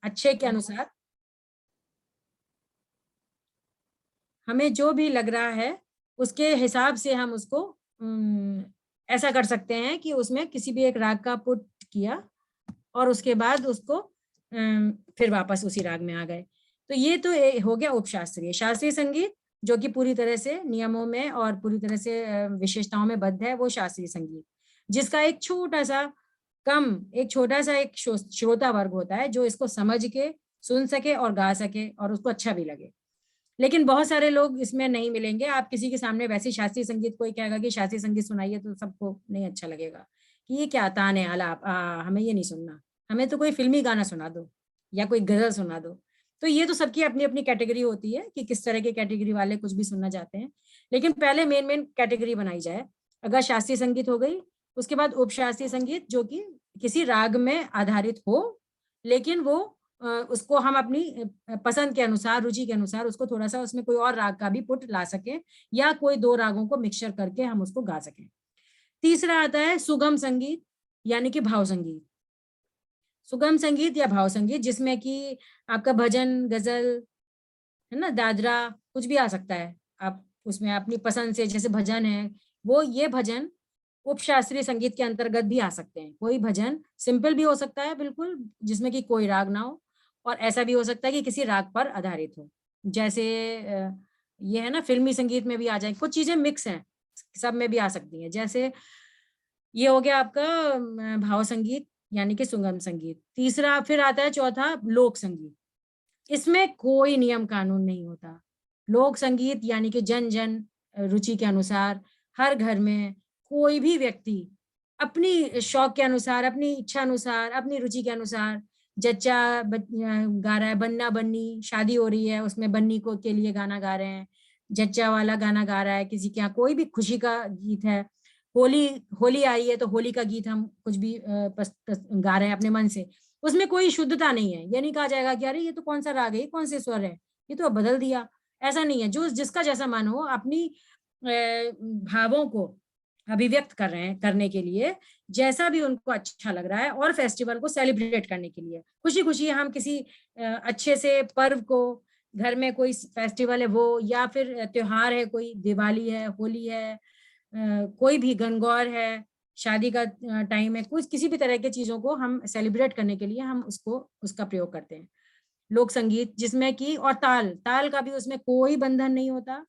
अच्छे के अनुसार हमें जो भी लग रहा है उसके हिसाब से हम उसको ऐसा कर सकते हैं कि उसमें किसी भी एक राग का पुट किया और उसके बाद उसको फिर वापस उसी राग में आ गए। तो ये तो हो गया उपशास्त्रीय। शास्त्रीय संगीत जो कि पूरी तरह से नियमों में और पूरी तरह से विशेषताओं में बद्ध है, वो शास्त्रीय संगीत, जिसका एक छोटा सा एक श्रोता वर्ग होता है जो इसको समझ के सुन सके और गा सके और उसको अच्छा भी लगे। लेकिन बहुत सारे लोग इसमें नहीं मिलेंगे। आप किसी के सामने वैसे शास्त्रीय संगीत, कोई कहेगा कि शास्त्रीय संगीत सुनाइए, तो सबको नहीं अच्छा लगेगा कि ये क्या तान है, आलाप, हमें ये नहीं सुनना, हमें तो कोई फिल्मी गाना सुना दो या कोई गजल सुना दो। तो ये तो सबकी अपनी अपनी कैटेगरी होती है कि किस तरह के कैटेगरी वाले कुछ भी सुनना चाहते हैं। लेकिन पहले मेन मेन कैटेगरी बनाई जाए। अगर शास्त्रीय संगीत हो गई, उसके बाद उपशास्त्रीय संगीत जो कि किसी राग में आधारित हो, लेकिन वो उसको हम अपनी पसंद के अनुसार, रुचि के अनुसार उसको थोड़ा सा उसमें कोई और राग का भी पुट ला सके या कोई दो रागों को मिक्सचर करके हम उसको गा सकें। तीसरा आता है सुगम संगीत, यानी कि भाव संगीत। सुगम संगीत या भाव संगीत जिसमें कि आपका भजन, गजल, है ना, दादरा, कुछ भी आ सकता है। आप उसमें अपनी पसंद से, जैसे भजन है, वो ये भजन उपशास्त्रीय संगीत के अंतर्गत भी आ सकते हैं। कोई भजन सिंपल भी हो सकता है बिल्कुल, जिसमें कि कोई राग ना हो, और ऐसा भी हो सकता है कि किसी राग पर आधारित हो। जैसे ये है ना, फिल्मी संगीत में भी आ जाए, कुछ चीजें मिक्स हैं, सब में भी आ सकती हैं। जैसे ये हो गया आपका भाव संगीत यानी कि सुगम संगीत। तीसरा फिर आता है, चौथा लोक संगीत। इसमें कोई नियम कानून नहीं होता। लोक संगीत यानी कि जन जन रुचि के अनुसार हर घर में कोई भी व्यक्ति अपनी शौक के अनुसार, अपनी इच्छा अनुसार, अपनी रुचि के अनुसार, जच्चा गा रहा है, बन्ना बन्नी शादी हो रही है, उसमें बन्नी को के लिए गाना गा रहे हैं, जच्चा वाला गाना गा रहा है, किसी के यहाँ कोई भी खुशी का गीत है, होली होली आई है तो होली का गीत हम कुछ भी गा रहे हैं अपने मन से, उसमें कोई शुद्धता नहीं है। ये नहीं कहा जाएगा कि अरे ये तो कौन सा राग है, ये कौन से स्वर है, ये तो अब बदल दिया। ऐसा नहीं है। जो जिसका जैसा मन हो, अपनी भावों को अभिव्यक्त कर रहे हैं, करने के लिए जैसा भी उनको अच्छा लग रहा है, और फेस्टिवल को सेलिब्रेट करने के लिए खुशी खुशी हम किसी अच्छे से पर्व को, घर में कोई फेस्टिवल है वो, या फिर त्योहार है, कोई दिवाली है, होली है, कोई भी गणगौर है, शादी का टाइम है, कुछ किसी भी तरह के चीजों को हम सेलिब्रेट करने के लिए हम उसको उसका प्रयोग करते हैं। लोक संगीत जिसमें कि, और ताल ताल का भी उसमें कोई बंधन नहीं होता।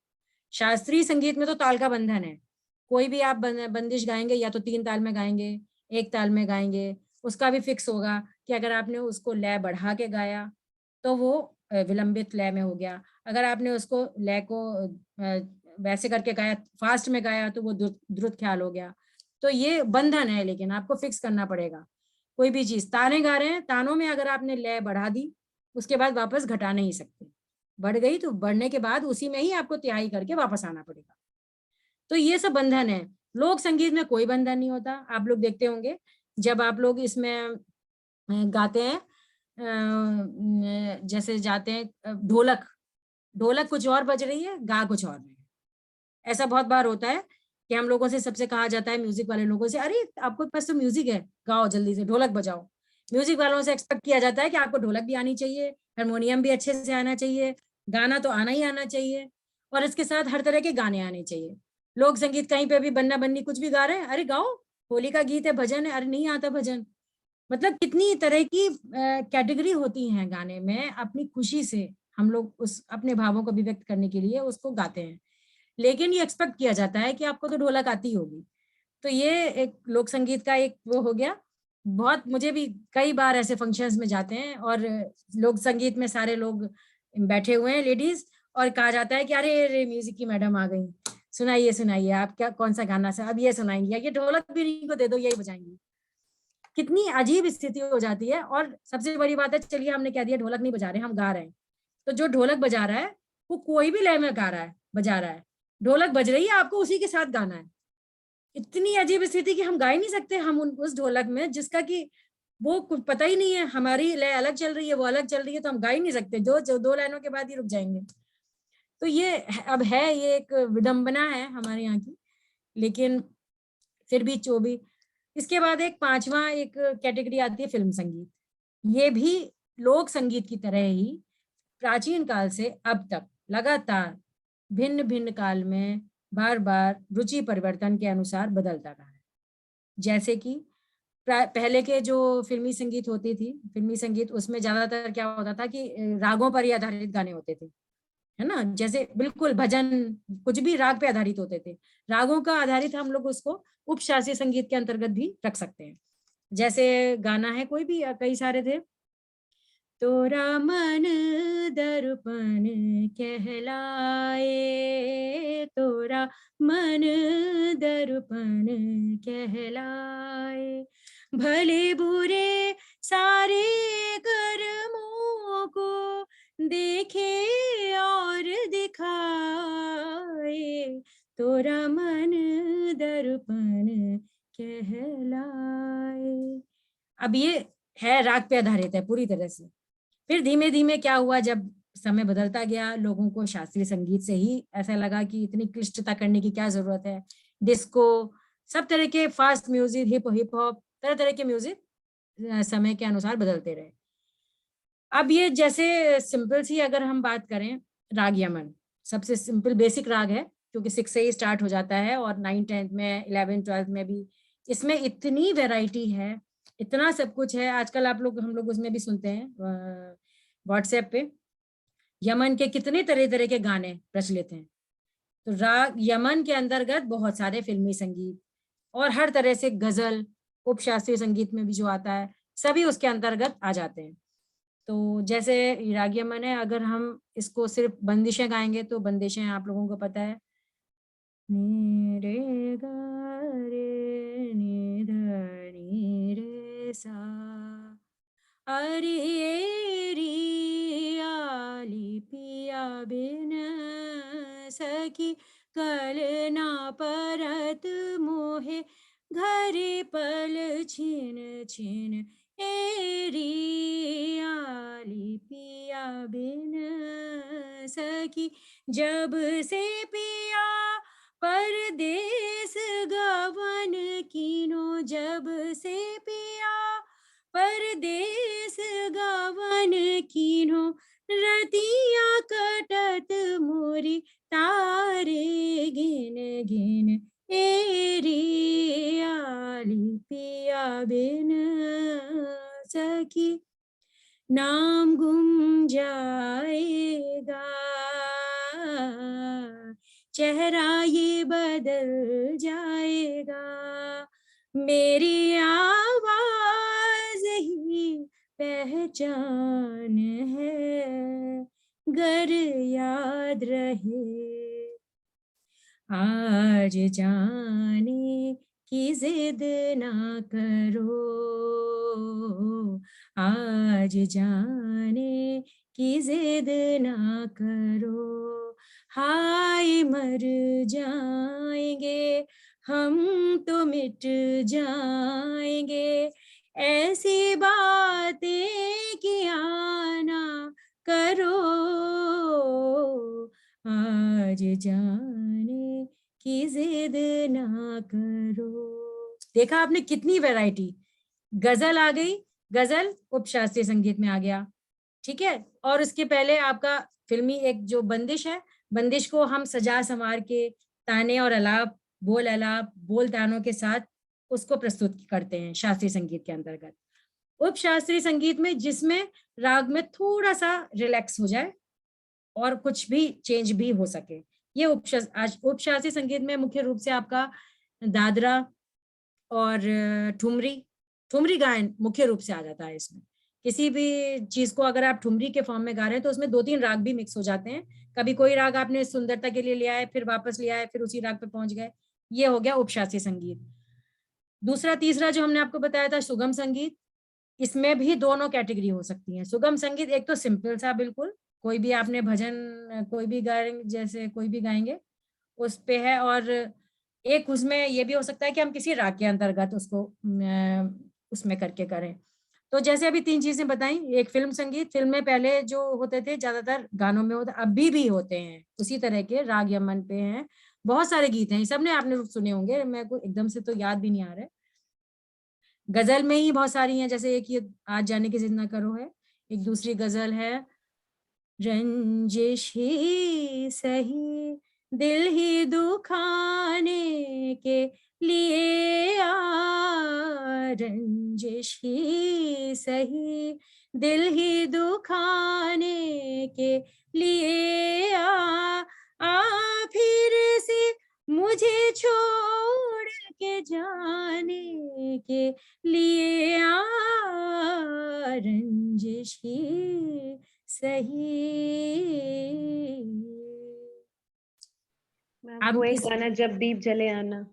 शास्त्रीय संगीत में तो ताल का बंधन है। कोई भी आप बंदिश गाएंगे या तो 3 ताल में गाएंगे, 1 ताल में गाएंगे, उसका भी फिक्स होगा कि अगर आपने उसको लय बढ़ा के गाया तो वो विलंबित लय में हो गया, अगर आपने उसको लय को वैसे करके गाया, फास्ट में गाया, तो वो द्रुत ख्याल हो गया। तो ये बंधन है, लेकिन आपको फिक्स करना पड़ेगा। कोई भी चीज, ताने गा रहे हैं, तानों में अगर आपने लय बढ़ा दी, उसके बाद वापस घटा नहीं सकते। बढ़ गई तो बढ़ने के बाद उसी में ही आपको तिहाई करके वापस आना पड़ेगा। तो ये सब बंधन है। लोक संगीत में कोई बंधन नहीं होता। आप लोग देखते होंगे जब आप लोग इसमें गाते हैं, जैसे जाते हैं, ढोलक ढोलक कुछ और बज रही है, गा कुछ और रहे हैं। ऐसा बहुत बार होता है कि हम लोगों से, सबसे कहा जाता है म्यूजिक वाले लोगों से, अरे आपके पास तो म्यूजिक है, गाओ जल्दी से, ढोलक बजाओ। म्यूजिक वालों से एक्सपेक्ट किया जाता है कि आपको ढोलक भी आनी चाहिए, हारमोनियम भी अच्छे से आना चाहिए, गाना तो आना ही आना चाहिए, और इसके साथ हर तरह के गाने आने चाहिए। लोक संगीत कहीं पे भी बन्ना बन्नी कुछ भी गा रहे हैं, अरे गाओ, होली का गीत है, भजन है, अरे नहीं आता भजन। मतलब कितनी तरह की कैटेगरी होती हैं गाने में। अपनी खुशी से हम लोग उस अपने भावों को अभिव्यक्त करने के लिए उसको गाते हैं, लेकिन ये एक्सपेक्ट किया जाता है कि आपको तो ढोलक आती होगी। तो ये एक लोक संगीत का एक वो हो गया। बहुत, मुझे भी कई बार ऐसे फंक्शंस में जाते हैं और लोक संगीत में सारे लोग बैठे हुए हैं, लेडीज, और कहा जाता है कि अरे अरे म्यूजिक की मैडम आ गई, सुनाइए सुनाइए, आप क्या कौन सा गाना से अब ये सुनाएंगी, या ये ढोलक भी इनको दे दो, यही बजाएंगी। कितनी अजीब स्थिति हो जाती है। और सबसे बड़ी बात है, चलिए हमने कह दिया ढोलक नहीं बजा रहे, हम गा रहे हैं, तो जो ढोलक बजा रहा है वो कोई भी लय में गा रहा है, बजा रहा है, ढोलक बज रही है, आपको उसी के साथ गाना है। इतनी अजीब स्थिति कि हम गा ही नहीं सकते हम उस ढोलक में जिसका कि वो कुछ पता ही नहीं है, हमारी लय अलग चल रही है, वो अलग चल रही है, तो हम गा ही नहीं सकते, जो 2 लाइनों के बाद ही रुक जाएंगे। तो ये अब है, ये एक विडंबना है हमारे यहाँ की। लेकिन फिर भी जो भी, इसके बाद एक पांचवा एक कैटेगरी आती है फिल्म संगीत। ये भी लोक संगीत की तरह ही प्राचीन काल से अब तक लगातार भिन्न भिन्न काल में बार बार रुचि परिवर्तन के अनुसार बदलता रहा है। जैसे कि पहले के जो फिल्मी संगीत होती थी, फिल्मी संगीत, उसमें ज्यादातर क्या होता था कि रागों पर ही आधारित गाने होते थे, है ना, जैसे बिल्कुल भजन, कुछ भी राग पे आधारित होते थे। रागों का आधारित हम लोग उसको उपशास्त्रीय संगीत के अंतर्गत भी रख सकते हैं। जैसे गाना है कोई भी, कई सारे थे, तोरा मन दर्पण कहलाए, तोरा मन दर्पण कहलाए, भले बुरे सारे कर्मों को देखे और दिखाए, तोरा मन दर्पण कहलाए। अब ये है राग पे आधारित है पूरी तरह से। फिर धीमे धीमे क्या हुआ, जब समय बदलता गया, लोगों को शास्त्रीय संगीत से ही ऐसा लगा कि इतनी क्लिष्टता करने की क्या जरूरत है। डिस्को, सब तरह के फास्ट म्यूजिक, हिप हॉप, तरह तरह के म्यूजिक समय के अनुसार बदलते रहे। अब ये जैसे सिंपल सी अगर हम बात करें, राग यमन सबसे सिंपल बेसिक राग है, क्योंकि 6 से ही स्टार्ट हो जाता है और 9, 10 में, 11, 12 में भी इसमें इतनी वैरायटी है, इतना सब कुछ है। आजकल आप लोग, हम लोग उसमें भी सुनते हैं व्हाट्सएप पे, यमन के कितने तरह तरह के गाने प्रचलित हैं। तो राग यमन के अंतर्गत बहुत सारे फिल्मी संगीत और हर तरह से गजल, उपशास्त्रीय संगीत में भी जो आता है, सभी उसके अंतर्गत आ जाते हैं। तो जैसे राग यमन है, अगर हम इसको सिर्फ बंदिशें गाएंगे तो बंदिशें आप लोगों को पता है, नी रे गा रे नी ध नी रे सा, अरे री आली पिया बिन सखी, कल ना परत मोहे घरे पल छिन छिन, एरी आली पिया बिन सखी, जब से पिया परदेस गवन कीनो, जब से पिया परदेस गवन कीनो, रतिया कटत मोरी तारे गिन गिन, एरी आली पिया बिन सखी, नाम गुम जाएगा, चेहरा ये बदल जाएगा, मेरी आवाज ही पहचान है, गर याद रहे, आज जाने की जिद ना करो, आज जाने की जिद ना करो, हाय मर जाएंगे हम तो मिट जाएंगे, ऐसी बातें किया ना करो, आज जाने की जिद ना करो। देखा आपने कितनी वैरायटी, गजल आ गई, गजल उपशास्त्रीय संगीत में आ गया, ठीक है। और उसके पहले आपका फिल्मी एक जो बंदिश है, बंदिश को हम सजा संवार के ताने और अलाप, बोल अलाप, बोल तानों के साथ उसको प्रस्तुत करते हैं शास्त्रीय संगीत के अंतर्गत। उपशास्त्रीय संगीत में जिसमें राग में थोड़ा सा रिलैक्स हो जाए और कुछ भी चेंज भी हो सके, ये उपशास्त्रीय संगीत में मुख्य रूप से आपका दादरा और ठुमरी, ठुमरी गायन मुख्य रूप से आ जाता है इसमें। किसी भी चीज को अगर आप ठुमरी के फॉर्म में गा रहे हैं तो उसमें 2-3 राग भी मिक्स हो जाते हैं। कभी कोई राग आपने सुंदरता के लिए लिया है, फिर वापस लिया है, फिर उसी राग पे पहुंच गए, ये हो गया उपशास्त्रीय संगीत। दूसरा तीसरा जो हमने आपको बताया था सुगम संगीत, इसमें भी दोनों कैटेगरी हो सकती है। सुगम संगीत एक तो सिंपल सा, बिल्कुल कोई भी आपने भजन कोई भी गाएंगे, जैसे कोई भी गाएंगे उस पे है, और एक उसमें ये भी हो सकता है कि हम किसी राग के अंतर्गत उसको उसमें करके करें। तो जैसे अभी 3 चीजें बताई, एक फिल्म संगीत, फिल्म में पहले जो होते थे ज्यादातर गानों में होते, अभी भी होते हैं उसी तरह के, राग यमन पे हैं, बहुत सारे गीत हैं, सबने आपने सुने होंगे, मैं को एकदम से तो याद भी नहीं आ रहा है। गजल में ही बहुत सारी हैं, जैसे एक ये आज जाने की जिद ना करो है, एक दूसरी गजल है, रंजिश ही सही दिल ही दुखाने के लिए आ, रंजिश ही सही दिल ही दुखाने के लिए आ फिर से मुझे छोड़ के जाने के लिए आ, रंजिश ही सही। वो एक गाना जब दीप जले आना।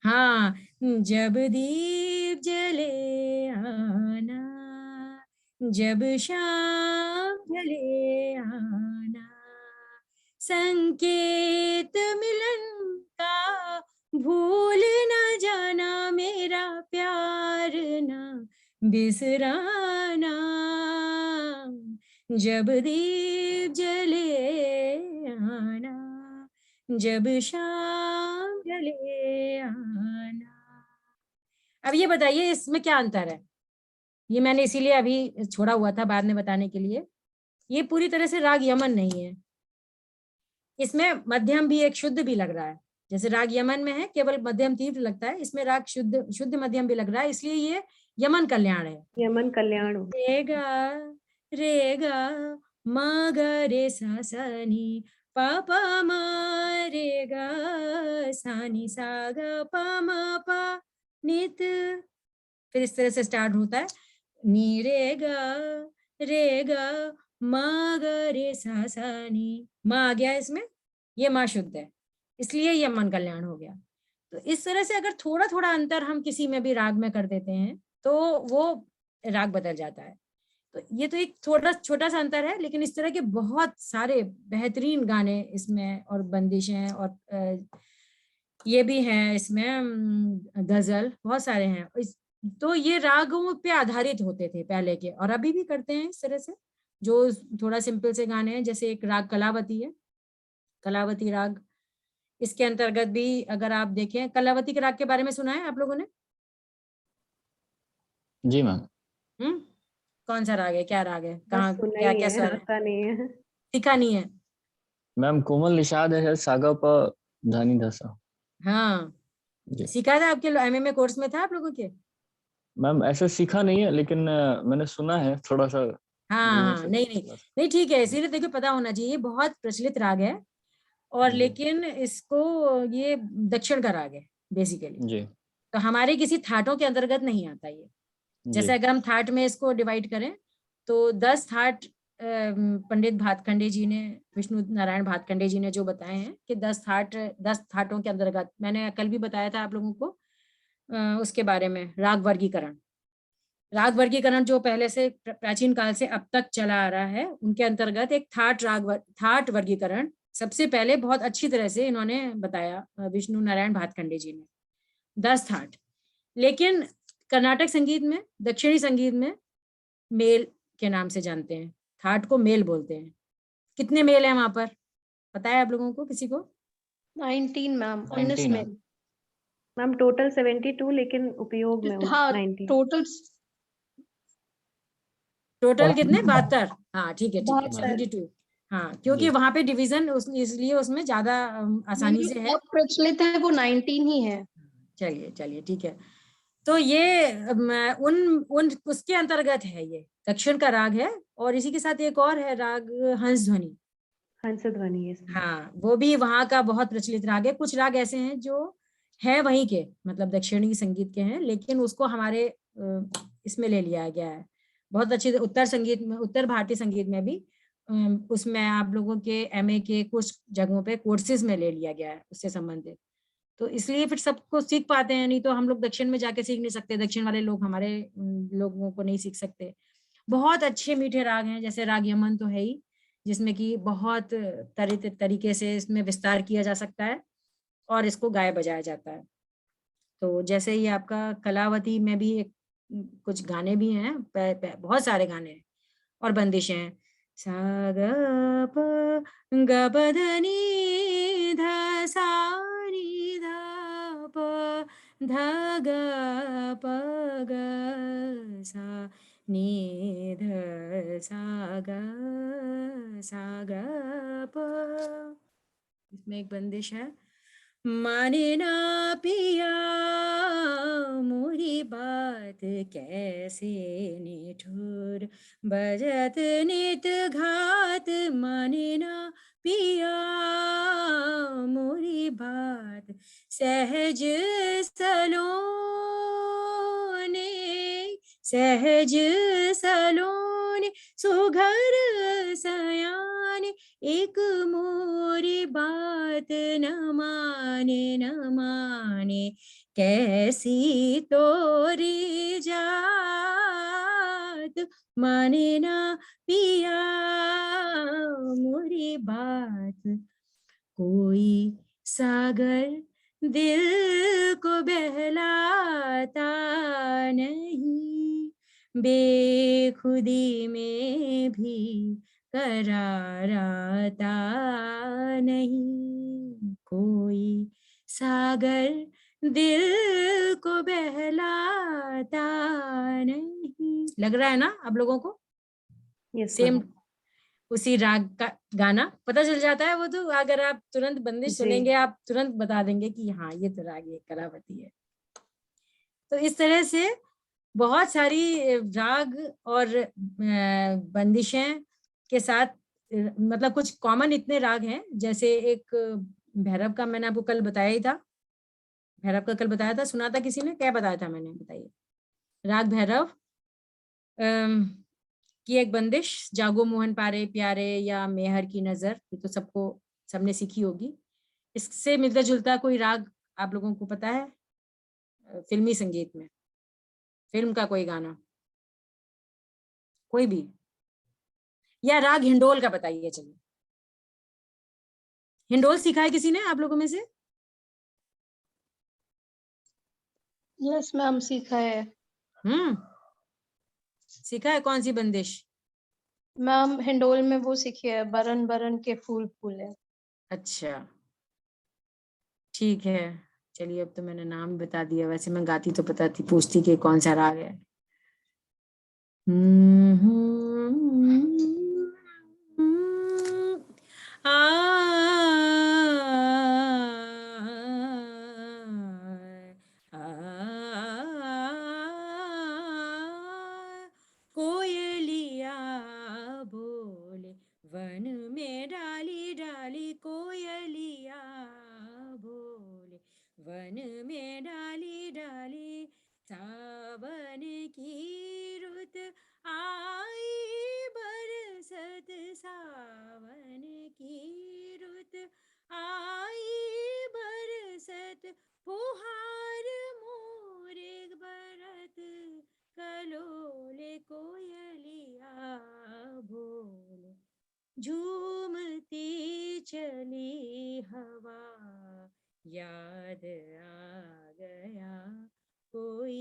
हाँ, जब दीप जले आना, जब शाम ढले आना, संकेत मिलन का भूल न जाना, मेरा प्यार न बिसराना, जब दीप जले आना, जब शाम ढले आना। अब ये बताइए इसमें क्या अंतर है? ये मैंने इसीलिए अभी छोड़ा हुआ था बाद में बताने के लिए। ये पूरी तरह से राग यमन नहीं है, इसमें मध्यम भी एक शुद्ध भी लग रहा है। जैसे राग यमन में है केवल मध्यम तीव्र लगता है, इसमें राग शुद्ध शुद्ध मध्यम भी लग रहा है, इसलिए ये यमन कल्याण है। यमन कल्याण। रेगा रेगा मा ग रे सा सा नी पा पा मा रे गा सा नी सा ग पा मा पा नित, फिर इस तरह से स्टार्ट होता है, नी रे गा मा ग रे सा सा नी, मा आ गया इसमें, ये मा शुद्ध है, इसलिए ये मन कल्याण हो गया। तो इस तरह से अगर थोड़ा थोड़ा अंतर हम किसी में भी राग में कर देते हैं तो वो राग बदल जाता है। तो ये तो एक थोड़ा छोटा सा अंतर है, लेकिन इस तरह के बहुत सारे बेहतरीन गाने इसमें और बंदिशें और ये भी हैं इसमें, गजल बहुत सारे हैं। तो ये रागों पे आधारित होते थे पहले के, और अभी भी करते हैं इस तरह से, जो थोड़ा सिंपल से गाने हैं। जैसे एक राग कलावती है, कलावती राग, इसके अंतर्गत भी अगर आप देखें, कलावती के राग के बारे में सुना है आप लोगों ने? जी मैम। कौन सा राग है, क्या राग है, कहाँ सुना क्या ही क्या है, स्वर है? आता नहीं है। सीखा नहीं है? मैम कोमल निषाद है, सागा प धानी धसा। हाँ, जी सीखा था आपके एमए कोर्स में, था आप लोगों के? मैम, ऐसा सीखा नहीं है लेकिन मैंने सुना है थोड़ा सा। हाँ लोगों हाँ, से नहीं नहीं थोड़ा सा। नहीं, ठीक है, इसीलिए देखो पता होना चाहिए, बहुत प्रचलित राग है। और जी लेकिन इसको, ये दक्षिण का राग है बेसिकली, जी तो हमारे किसी थाटों के अंतर्गत नहीं आता ये। जी जैसे अगर हम थाट में इसको डिवाइड करें तो 10 थाट पंडित भातखंडे जी ने, विष्णु नारायण भातखंडे जी ने जो बताए हैं कि 10 थाटों के अंतर्गत, मैंने कल भी बताया था आप लोगों को उसके बारे में, राग वर्गीकरण। राग वर्गीकरण जो पहले से प्राचीन काल से अब तक चला आ रहा है, उनके अंतर्गत एक थाट वर्गीकरण सबसे पहले बहुत अच्छी तरह से इन्होंने बताया, विष्णु नारायण भातखंडे जी ने, 10 थाट। लेकिन कर्नाटक संगीत में, दक्षिणी संगीत में मेल के नाम से जानते हैं, थाट को मेल बोलते हैं। कितने मेल हैं वहां पर, पता है आप लोगों को, किसी को? 19 मैम, 19 19 में। मैम टोटल 72, लेकिन उपयोग में हाँ 19। टोटल कितने, 72? हाँ ठीक है, 72। 72। हाँ, क्योंकि जी वहां पे डिवीजन इसलिए उसमें ज्यादा आसानी से है। अब प्रचलित है वो 19 ही है। चलिए चलिए ठीक है। तो ये उन उन उसके अंतर्गत है, ये दक्षिण का राग है। और इसी के साथ एक और है राग, हंस ध्वनि। हंस ध्वनि है इसमें। हाँ, वो भी वहां का बहुत प्रचलित राग है। कुछ राग ऐसे हैं जो है वहीं के, मतलब दक्षिणी संगीत के हैं, लेकिन उसको हमारे इसमें ले लिया गया है। बहुत अच्छे उत्तर संगीत में, उत्तर भारतीय संगीत में भी उसमें आप लोगों के एमए के कुछ जगहों पे कोर्सेज में ले लिया गया है उससे संबंधित। तो इसलिए फिर सबको सीख पाते हैं, नहीं तो हम लोग दक्षिण में जाके सीख नहीं सकते, दक्षिण वाले लोग हमारे लोगों को नहीं सीख सकते। बहुत अच्छे मीठे राग हैं, जैसे राग यमन तो है ही, जिसमें कि बहुत तरीके से इसमें विस्तार किया जा सकता है और इसको गाया बजाया जाता है। तो जैसे ही आपका कलावती में भी एक कुछ गाने भी हैं, बहुत सारे गाने हैं और बंदिशें हैं। सा ग प ग प ध नि ध सा नि ध प ध ग प ग सा नी ध सा ग प। इसमें एक बंदिश है। माने ना पिया मोरी बात कैसे निठुर, बजत नित घात माने ना पिया मोरी बात, सहज सलोने सुघर सयाने, एक मोरी बात न माने, कैसी तोरी जात, माने ना पिया मोरी बात। कोई सागर दिल को बहलाता नहीं, बेखुदी में भी कराराता नहीं। कोई सागर दिल को बहलाता नहीं। लग रहा है ना आप लोगों को? Yes same ma'am. उसी राग का गाना पता चल जाता है। वो तो अगर आप तुरंत बंदिश सुनेंगे आप तुरंत बता देंगे कि हाँ ये तो राग ये कलावती है। तो इस तरह से बहुत सारी राग और बंदिशें के साथ मतलब कुछ कॉमन इतने राग हैं। जैसे एक भैरव का मैंने आपको कल बताया ही था, भैरव का कल बताया था, सुना था किसी ने? क्या बताया था मैंने, बताइए। राग भैरव की एक बंदिश, जागो मोहन पारे प्यारे या मेहर की नजर, ये तो सबने सीखी होगी। इससे मिलता जुलता कोई राग आप लोगों को पता है फिल्मी संगीत में? फिल्म का कोई गाना कोई भी, या राग हिंडोल का बताइए। चलिए, हिंडोल सीखा है किसी ने आप लोगों में से? यस मैम, सीखा है। सीखा है? कौन सी बंदिश? मैम हिंडोल में वो सीखी है, बरन बरन के फूल फूले। अच्छा ठीक है, चलिए अब तो मैंने नाम बता दिया। वैसे मैं गाती तो पता थी, पूछती कि कौन सा राग है। कोयलिया बोले वन में डाली डाली, कोयलिया बोले वन में डाली डाली, सावन की रुत आई बरसत, सावन की रुत आई बरसत, फुहार मोरे बरत कलोले, कोयलिया बोले झूमती चली हवा, याद आ गया कोई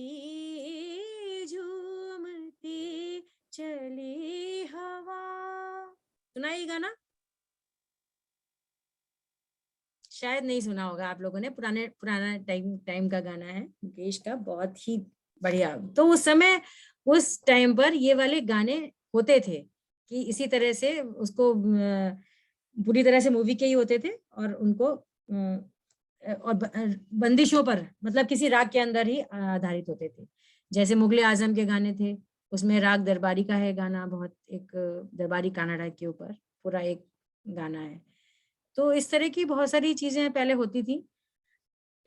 झूमती चली हवा। सुनाई गाना? शायद नहीं सुना होगा आप लोगों ने, पुराना टाइम का गाना है मुकेश का, बहुत ही बढ़िया। तो उस समय उस टाइम पर ये वाले गाने होते थे कि इसी तरह से उसको पूरी तरह से मूवी के ही होते थे, और उनको और बंदिशों पर मतलब किसी राग के अंदर ही आधारित होते थे। जैसे मुगले आजम के गाने थे, उसमें राग दरबारी का है गाना, बहुत एक दरबारी कानाडा के ऊपर पूरा एक गाना है। तो इस तरह की बहुत सारी चीजें पहले होती थी।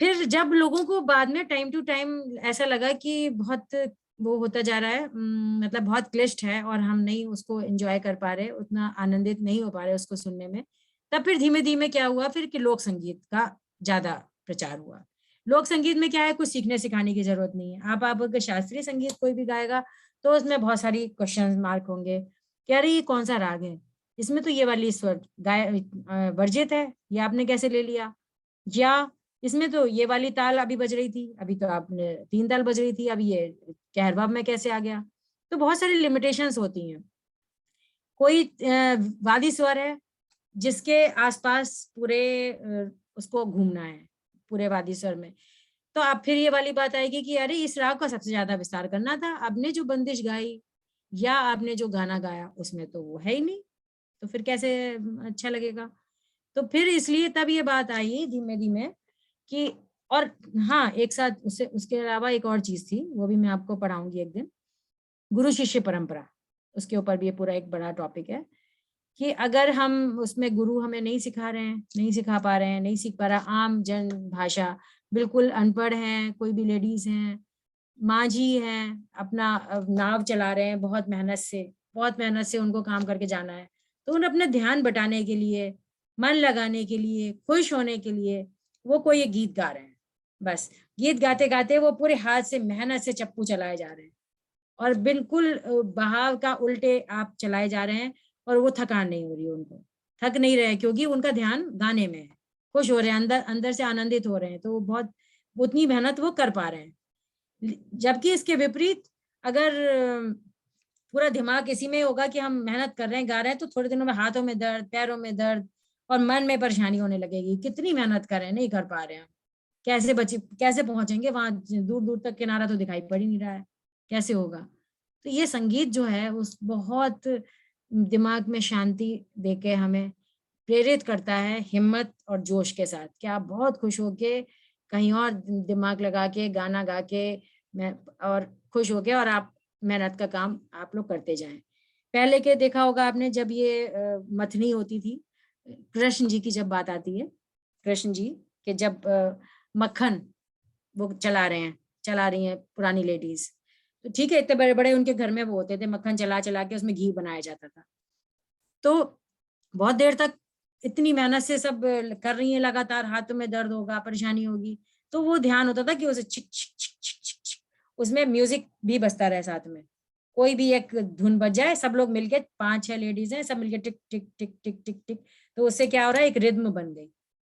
फिर जब लोगों को बाद में टाइम टू टाइम ऐसा लगा कि बहुत वो होता जा रहा है, मतलब बहुत क्लिष्ट है और हम नहीं उसको एंजॉय कर पा रहे, उतना आनंदित नहीं हो पा रहे उसको सुनने में, तब फिर धीमे धीमे क्या हुआ फिर कि लोक संगीत का ज्यादा प्रचार हुआ। लोक संगीत में क्या है, कुछ सीखने सिखाने की जरूरत नहीं है। आप अगर शास्त्रीय संगीत कोई भी गाएगा तो उसमें बहुत सारी क्वेश्चन मार्क होंगे कि अरे ये कौन सा राग है, इसमें तो ये वाली स्वर वर्जित है, ये आपने कैसे ले लिया, या इसमें तो ये वाली ताल अभी बज रही थी, अभी तो आपने 3 ताल बज रही थी, अभी ये कहरबाब में कैसे आ गया। तो बहुत सारी लिमिटेशंस होती हैं। कोई वादी स्वर है जिसके आसपास पूरे उसको घूमना है पूरे वादी स्वर में, तो अब फिर ये वाली बात आएगी कि अरे इस राग का सबसे ज्यादा विस्तार करना था, आपने जो बंदिश गाई या आपने जो गाना गाया उसमें तो वो है ही नहीं, तो फिर कैसे अच्छा लगेगा। तो फिर इसलिए तब ये बात आई धीमे धीमे कि, और हाँ एक साथ उसके अलावा एक और चीज थी, वो भी मैं आपको पढ़ाऊंगी एक दिन, गुरु शिष्य परंपरा, उसके ऊपर भी ये पूरा एक बड़ा टॉपिक है कि अगर हम उसमें गुरु हमें नहीं सिखा रहे हैं, नहीं सिखा पा रहे हैं, नहीं सीख पा रहा, आम जन भाषा, बिल्कुल अनपढ़ हैं, कोई भी लेडीज हैं, माँ जी हैं, अपना नाव चला रहे हैं बहुत मेहनत से उनको काम करके जाना है, तो उन्हें अपना ध्यान बटाने के लिए, मन लगाने के लिए, खुश होने के लिए वो कोई एक गीत गा रहे हैं, बस गीत गाते गाते वो पूरे हाथ से मेहनत से चप्पू चलाए जा रहे हैं और बिल्कुल बहाव का उल्टे आप चलाए जा रहे हैं, और वो थकान नहीं हो रही है, उनको थक नहीं रहे क्योंकि उनका ध्यान गाने में है, खुश हो रहे हैं, अंदर अंदर से आनंदित हो रहे हैं, तो वो बहुत उतनी मेहनत वो कर पा रहे हैं। जबकि इसके विपरीत अगर पूरा दिमाग इसी में होगा कि हम मेहनत कर रहे हैं, गा रहे हैं, तो थोड़े दिनों में हाथों में दर्द, पैरों में दर्द और मन में परेशानी होने लगेगी, कितनी मेहनत कर रहे हैं, नहीं कर पा रहे हैं, कैसे पहुंचेंगे वहां, दूर दूर तक किनारा तो दिखाई पड़ ही नहीं रहा है, कैसे होगा। तो ये संगीत जो है उस बहुत दिमाग में शांति देके हमें प्रेरित करता है हिम्मत और जोश के साथ कि आप बहुत खुश होके कहीं और दिमाग लगा के गाना गा के मैं और खुश हो गया और आप मेहनत का काम आप लोग करते जाएं। पहले के देखा होगा आपने, जब ये मथनी होती थी, कृष्ण जी की जब बात आती है, कृष्ण जी के जब मक्खन वो चला रही हैं पुरानी लेडीज, तो ठीक है इतने बड़े बड़े उनके घर में वो होते थे, मक्खन चला चला के उसमें घी बनाया जाता था, तो बहुत देर तक इतनी मेहनत से सब कर रही हैं, लगातार हाथों में दर्द होगा, परेशानी होगी, तो वो ध्यान होता था कि उसे छिक छिक छिक छिक छिक छिक, उसमें म्यूजिक भी बजता रहे साथ में, कोई भी एक धुन बज जाए, सब लोग मिलके 5-6 लेडीज हैं, सब मिलके टिक टिक टिक टिक टिक टिक, तो उससे क्या हो रहा है, एक रिद्म बन गई,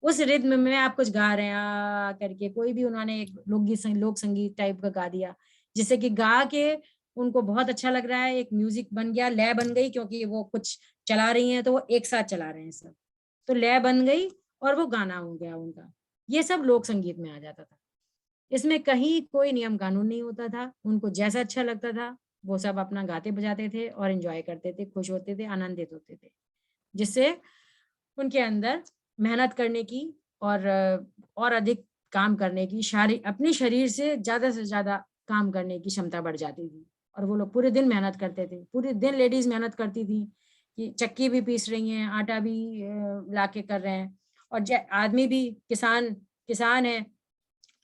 उस रिद्म में आप कुछ गा रहे हैं आ करके, कोई भी उन्होंने एक लोक संगीत टाइप का गा दिया, जिससे कि गा के उनको बहुत अच्छा लग रहा है, एक म्यूजिक बन गया, लय बन गई, क्योंकि वो कुछ चला रही हैं तो वो एक साथ चला रहे हैं सब, तो लय बन गई और वो गाना हो गया उनका। ये सब लोक संगीत में आ जाता था, इसमें कहीं कोई नियम कानून नहीं होता था, उनको जैसा अच्छा लगता था वो सब अपना गाते बजाते थे और एंजॉय करते थे, खुश होते थे, आनंदित होते थे, जिससे उनके अंदर मेहनत करने की और अधिक काम करने की, अपने शरीर से ज्यादा काम करने की क्षमता बढ़ जाती थी, और वो लोग पूरे दिन मेहनत करते थे, पूरे दिन लेडीज मेहनत करती थी कि चक्की भी पीस रही हैं, आटा भी लाके कर रहे हैं, और आदमी भी किसान है,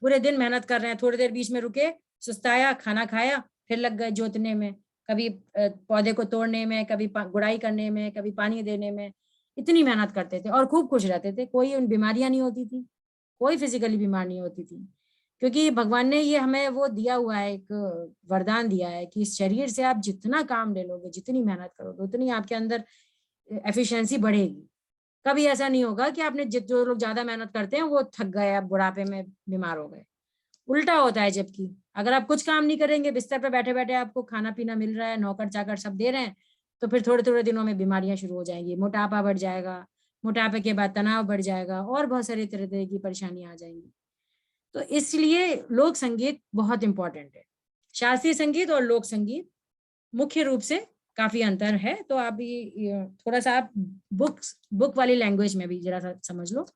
पूरे दिन मेहनत कर रहे हैं, थोड़ी देर बीच में रुके, सुस्ताया, खाना खाया, फिर लग गए जोतने में, कभी पौधे को तोड़ने में, कभी गुड़ाई करने में, कभी पानी देने में, इतनी मेहनत करते थे और खूब खुश रहते थे, कोई उन बीमारियां नहीं होती थी, कोई फिजिकली बीमार नहीं होती थी, क्योंकि भगवान ने ये हमें वो दिया हुआ है, एक वरदान दिया है कि इस शरीर से आप जितना काम ले लोगे, जितनी मेहनत करोगे, उतनी आपके अंदर एफिशिएंसी बढ़ेगी। कभी ऐसा नहीं होगा कि आपने जो लोग ज्यादा मेहनत करते हैं वो थक गए, आप बुढ़ापे में बीमार हो गए, उल्टा होता है। जबकि अगर आप कुछ काम नहीं करेंगे, बिस्तर पर बैठे बैठे आपको खाना पीना मिल रहा है, नौकर चाकर सब दे रहे हैं, तो फिर थोड़े थोड़े दिनों में बीमारियां शुरू हो जाएंगी, मोटापा बढ़ जाएगा, मोटापे के बाद तनाव बढ़ जाएगा, और बहुत सारी तरह तरह की परेशानियां आ जाएंगी। तो इसलिए लोक संगीत बहुत इंपॉर्टेंट है। शास्त्रीय संगीत और लोक संगीत मुख्य रूप से काफी अंतर है, तो आप ये थोड़ा सा आप बुक वाली लैंग्वेज में भी जरा सा समझ लो।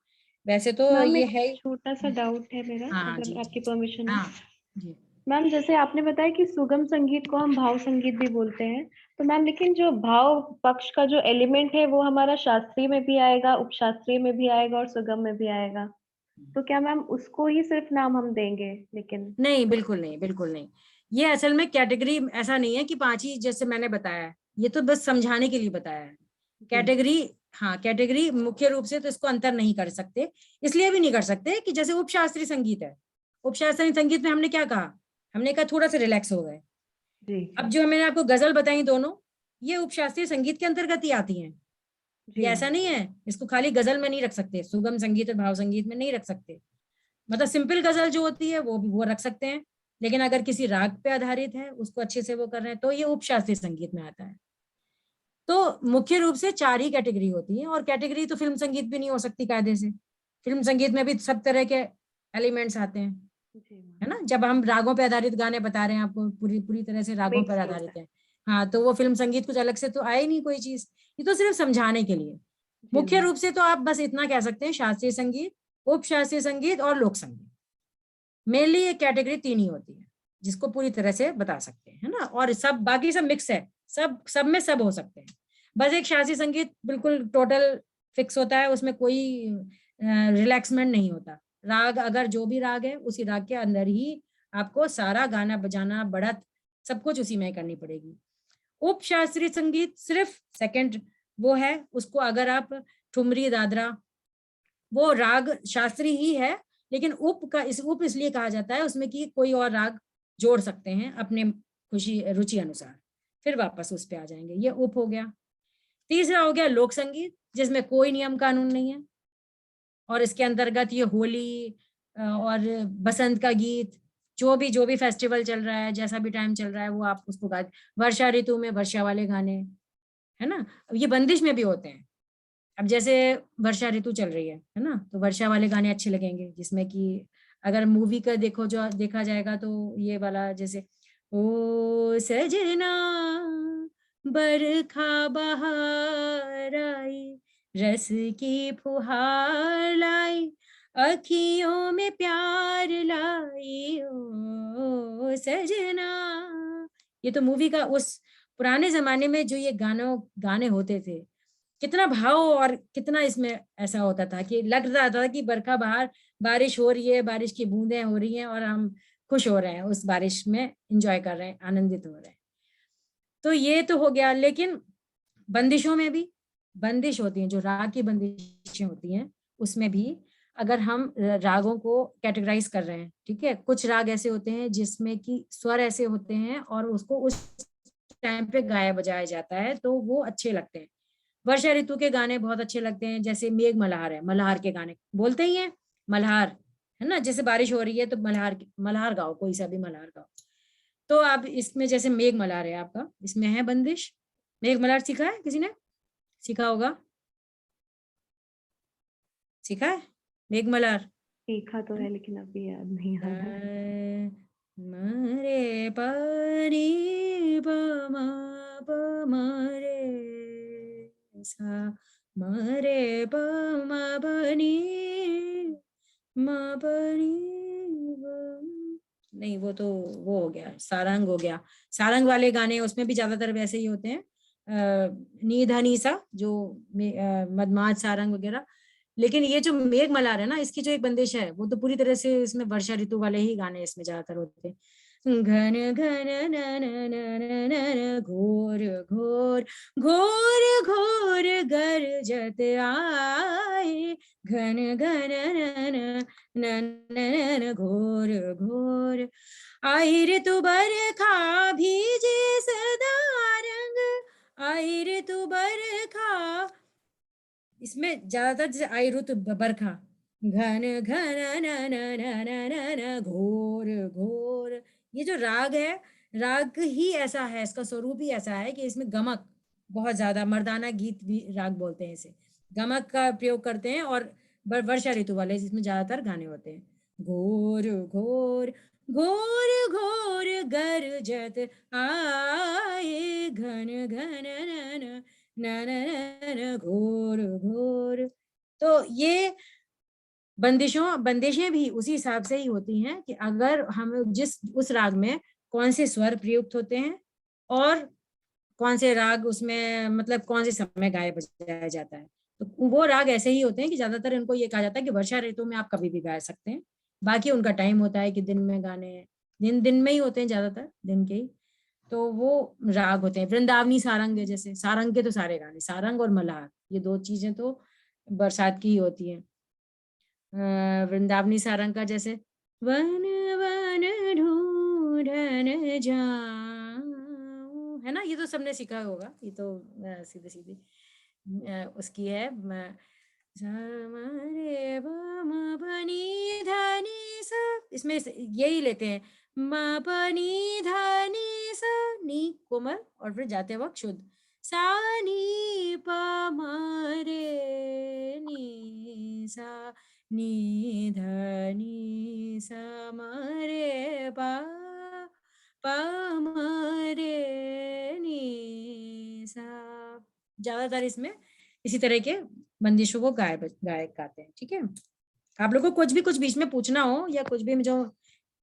वैसे तो मैम ये एक है। छोटा सा डाउट है मेरा, हाँ मतलब जी, आपकी परमिशन है? हाँ जी। मैम जैसे आपने बताया कि सुगम संगीत को हम भाव संगीत भी बोलते हैं, तो मैम लेकिन जो भाव पक्ष का जो एलिमेंट है वो हमारा शास्त्रीय में भी आएगा, उपशास्त्रीय में भी आएगा और सुगम में भी आएगा, तो क्या मैम उसको ही सिर्फ नाम हम देंगे? लेकिन नहीं, बिल्कुल नहीं, बिल्कुल नहीं। ये असल में कैटेगरी ऐसा नहीं है कि 5 ही जैसे मैंने बताया है, ये तो बस समझाने के लिए बताया है। कैटेगरी, हाँ कैटेगरी मुख्य रूप से तो इसको अंतर नहीं कर सकते, इसलिए भी नहीं कर सकते कि जैसे उपशास्त्रीय संगीत है, उपशास्त्रीय संगीत में हमने क्या कहा, हमने कहा थोड़ा सा रिलैक्स हो गए। अब जो मैंने आपको गजल बताई दोनों, ये उपशास्त्रीय संगीत के अंतर्गत ही आती हैं। ये ऐसा नहीं है, इसको खाली गजल में नहीं रख सकते, सुगम संगीत और भाव संगीत में नहीं रख सकते। मतलब सिंपल गजल जो होती है वो रख सकते हैं, लेकिन अगर किसी राग पे आधारित है, उसको अच्छे से वो कर रहे हैं, तो ये उपशास्त्रीय संगीत में आता है। तो मुख्य रूप से 4 ही कैटेगरी होती है, और कैटेगरी तो फिल्म संगीत भी नहीं हो सकती कायदे से। फिल्म संगीत में भी सब तरह के एलिमेंट्स आते हैं, है ना। जब हम रागों पे आधारित गाने बता रहे हैं आपको, पूरी पूरी तरह से रागों पर आधारित है, हाँ, तो वो फिल्म संगीत कुछ अलग से तो आए नहीं कोई चीज, ये तो सिर्फ समझाने के लिए। मुख्य रूप से तो आप बस इतना कह सकते हैं, शास्त्रीय संगीत, उप शास्त्रीय संगीत और लोक संगीत, मेनली ये कैटेगरी 3 ही होती है जिसको पूरी तरह से बता सकते हैं, है ना। और सब बाकी सब मिक्स है, सब में सब हो सकते हैं। बस एक शास्त्रीय संगीत बिल्कुल टोटल फिक्स होता है, उसमें कोई रिलैक्समेंट नहीं होता। राग, अगर जो भी राग है उसी राग के अंदर ही आपको सारा गाना बजाना, बढ़त, सब कुछ उसी में करनी पड़ेगी। उप शास्त्रीय संगीत सिर्फ सेकंड वो है, उसको अगर आप ठुमरी, दादरा, वो राग शास्त्रीय ही है, लेकिन उप इसलिए कहा जाता है उसमें कि कोई और राग जोड़ सकते हैं अपने खुशी रुचि अनुसार। फिर वापस उस पे आ जाएंगे, ये उप हो गया। तीसरा हो गया लोक संगीत, जिसमें कोई नियम कानून नहीं है, और इसके अंतर्गत ये होली और बसंत का गीत, जो भी फेस्टिवल चल रहा है, जैसा भी टाइम चल रहा है, वो आप उसको गा। वर्षा ऋतु में वर्षा वाले गाने, है ना। ये बंदिश में भी होते हैं। अब जैसे वर्षा ऋतु चल रही है ना, तो वर्षा वाले गाने अच्छे लगेंगे, जिसमें कि अगर मूवी का जो देखा जाएगा तो ये वाला, जैसे ओ सजना बरखा बहार आई, रस की फुहार लाई, अखियों में प्यार लाई, ओ सजना। ये तो मूवी का, उस पुराने जमाने में जो ये गाने होते थे, कितना भाव और कितना इसमें ऐसा होता था कि लग रहा था कि बरखा बाहर, बारिश हो रही है, बारिश की बूंदें हो रही हैं और हम खुश हो रहे हैं, उस बारिश में एंजॉय कर रहे हैं, आनंदित हो रहे हैं। तो ये तो हो गया। लेकिन बंदिशों में भी बंदिश होती हैं, जो राग की बंदिशें होती हैं, उसमें भी अगर हम रागों को कैटेगराइज कर रहे हैं, ठीक है, कुछ राग ऐसे होते हैं जिसमें कि स्वर ऐसे होते हैं और उसको उस टाइम पे गाया बजाया जाता है, तो वो अच्छे लगते हैं। वर्षा ऋतु के गाने बहुत अच्छे लगते हैं, जैसे मेघ मल्हार है, मल्हार के गाने बोलते ही हैं मल्हार, है ना। जैसे बारिश हो रही है तो मल्हार गाओ, कोई सा भी मल्हार गाओ। तो आप इसमें जैसे मेघ मल्हार है आपका, इसमें है बंदिश। मेघ मल्हार सीखा है किसी ने? सीखा होगा, सीखा है मेघ मल्हार? सीखा तो है लेकिन अभी याद नहीं आ रहा है। मरे परी पमा पमरे सा, मरे पमा बनी मा बनी, नहीं वो तो वो हो गया, सारंग हो गया। सारंग वाले गाने उसमें भी ज्यादातर वैसे ही होते हैं, नी धा नी सा, जो मदमाद सारंग वगैरह। लेकिन ये जो मेघ मल्हार है ना, इसकी जो एक बंदिश है, वो तो पूरी तरह से इसमें वर्षा ऋतु वाले ही गाने इसमें ज्यादातर होते हैं। घन घन न न न न न घोर घोर घोर घोर गरजत आए, घन घन न न न न घोर घोर, आई ऋतु बरखा भीजे सदा रंग, आई ऋतु बरखा। इसमें ज्यादातर जैसे आई ऋतु बरखा, घन घन न न न न न न घोर घोर। ये जो राग है, राग ही ऐसा है, इसका स्वरूप ही ऐसा है कि इसमें गमक बहुत ज्यादा, मर्दाना गीत भी राग बोलते हैं इसे, गमक का प्रयोग करते हैं। और वर्षा ऋतु वाले इसमें ज्यादातर गाने होते हैं। घोर घोर घोर घोर गरजत आए, घन घन न न न न न घोर घोर। तो ये बंदिशें भी उसी हिसाब से ही होती हैं कि अगर हम जिस उस राग में कौन से स्वर प्रयुक्त होते हैं और कौन से राग उसमें, मतलब कौन से समय गाया बजाया जाता है। तो वो राग ऐसे ही होते हैं कि ज्यादातर इनको ये कहा जाता है कि वर्षा ऋतु में आप कभी भी गा सकते हैं। बाकी उनका टाइम होता है कि दिन में गाने हैं, दिन में ही होते हैं, ज्यादातर दिन के ही। तो वो राग होते हैं। वृंदावनी सारंग है, जैसे सारंग के तो सारे गाने, सारंग और मल्हार, ये दो चीजें तो बरसात की ही होती हैं। वृंदावनी सारंग का जैसे वन वन ढूंढन जाऊं, है ना, ये तो सबने सीखा होगा, ये तो सीधे सीधे उसकी है। रे म पनी धनी सा, इसमें यही लेते हैं, म पनी धनी सा, नी कोमल और फिर जाते वक्त शुद्ध, सा नी प म रे नी सा, नी ध नी सा म रे पा, प म रे नी ज्यादातर इसमें इसी तरह के बंदिशों को गायक गाते हैं। ठीक है, आप लोगों को कुछ बीच में पूछना हो या कुछ भी जो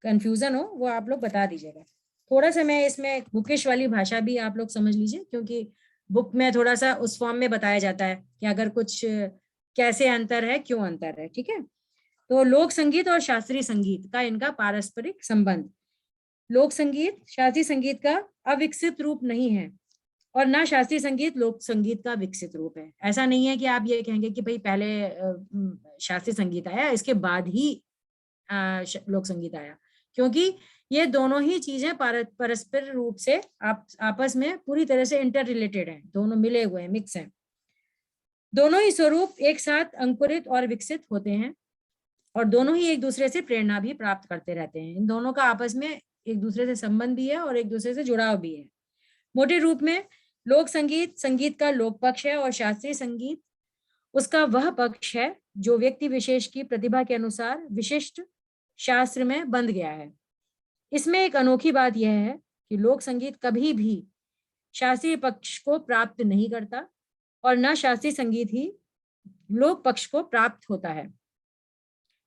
कंफ्यूजन हो वो आप लोग बता दीजिएगा। थोड़ा सा मैं इसमें बुकिश वाली भाषा भी आप लोग समझ लीजिए, क्योंकि बुक में थोड़ा सा उस फॉर्म में बताया जाता है कि अगर कुछ कैसे अंतर है, क्यों अंतर है। ठीक है, तो लोक संगीत और शास्त्रीय संगीत का इनका पारस्परिक संबंध। लोक संगीत शास्त्रीय संगीत का अविकसित रूप नहीं है और ना शास्त्रीय संगीत लोक संगीत का विकसित रूप है। ऐसा नहीं है कि आप ये कहेंगे कि भाई पहले शास्त्रीय संगीत आया इसके बाद ही लोक संगीत आया, क्योंकि ये दोनों ही चीजें परस्पर रूप से आपस में पूरी तरह से इंटर रिलेटेड हैं, दोनों मिले हुए हैं, मिक्स हैं। दोनों ही स्वरूप एक साथ अंकुरित और विकसित होते हैं और दोनों ही एक दूसरे से प्रेरणा भी प्राप्त करते रहते हैं। इन दोनों का आपस में एक दूसरे से संबंध भी है और एक दूसरे से जुड़ाव भी है। मोटे रूप में लोक संगीत संगीत का लोक पक्ष है और शास्त्रीय संगीत उसका वह पक्ष है जो व्यक्ति विशेष की प्रतिभा के अनुसार विशिष्ट शास्त्र में बंध गया है। इसमें एक अनोखी बात यह है कि लोक संगीत कभी भी शास्त्रीय पक्ष को प्राप्त नहीं करता और न शास्त्रीय संगीत ही लोक पक्ष को प्राप्त होता है।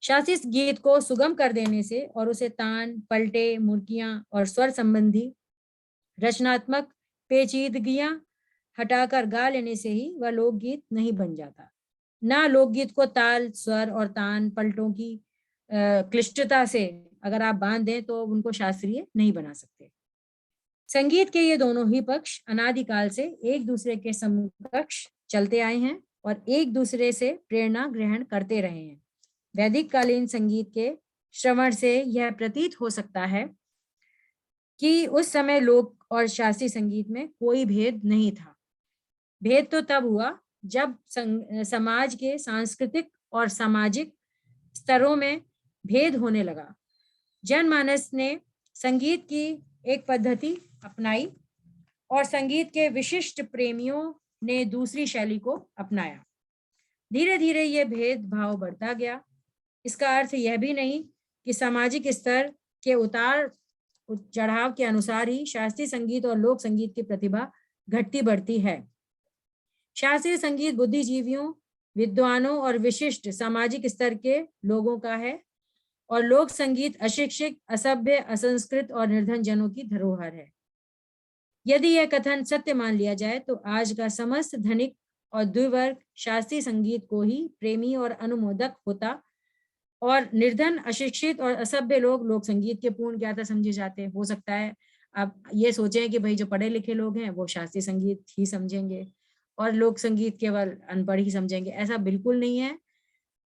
शास्त्रीय गीत को सुगम कर देने से और उसे तान, पलटे, मुर्कियां और स्वर संबंधी रचनात्मक पेचीदगियां हटाकर गा लेने से ही वह लोकगीत नहीं बन जाता। ना लोकगीत को ताल, स्वर और तान पलटों की क्लिष्टता से अगर आप बांध दें तो उनको शास्त्रीय नहीं बना सकते। संगीत के ये दोनों ही पक्ष अनादिकाल से एक दूसरे के समकक्ष चलते आए हैं और एक दूसरे से प्रेरणा ग्रहण करते रहे हैं। वैदिक कालीन संगीत के श्रवण से यह प्रतीत हो सकता है कि उस समय लोक और शास्त्रीय संगीत में कोई भेद नहीं था। भेद तो तब हुआ जब समाज के सांस्कृतिक और सामाजिक स्तरों में भेद होने लगा। जनमानस ने संगीत की एक पद्धति अपनाई और संगीत के विशिष्ट प्रेमियों ने दूसरी शैली को अपनाया। धीरे धीरे यह भेदभाव बढ़ता गया। इसका अर्थ यह भी नहीं कि सामाजिक स्तर के उतार चढ़ाव के अनुसार ही शास्त्रीय संगीत और लोक संगीत की प्रतिभा घटती बढ़ती है। शास्त्रीय संगीत बुद्धिजीवियों, विद्वानों और विशिष्ट सामाजिक स्तर के लोगों का है और लोक संगीत अशिक्षित, असभ्य, असंस्कृत और निर्धन जनों की धरोहर है। यदि यह कथन सत्य मान लिया जाए तो आज का समस्त धनिक और द्विवर्ग शास्त्रीय संगीत को ही प्रेमी और अनुमोदक होता और निर्धन, अशिक्षित और असभ्य लोग लोक संगीत के पूर्ण ज्ञाता समझे जाते। हो सकता है आप ये सोचें कि भाई जो पढ़े लिखे लोग हैं वो शास्त्रीय संगीत ही समझेंगे और लोक संगीत केवल अनपढ़ ही समझेंगे। ऐसा बिल्कुल नहीं है।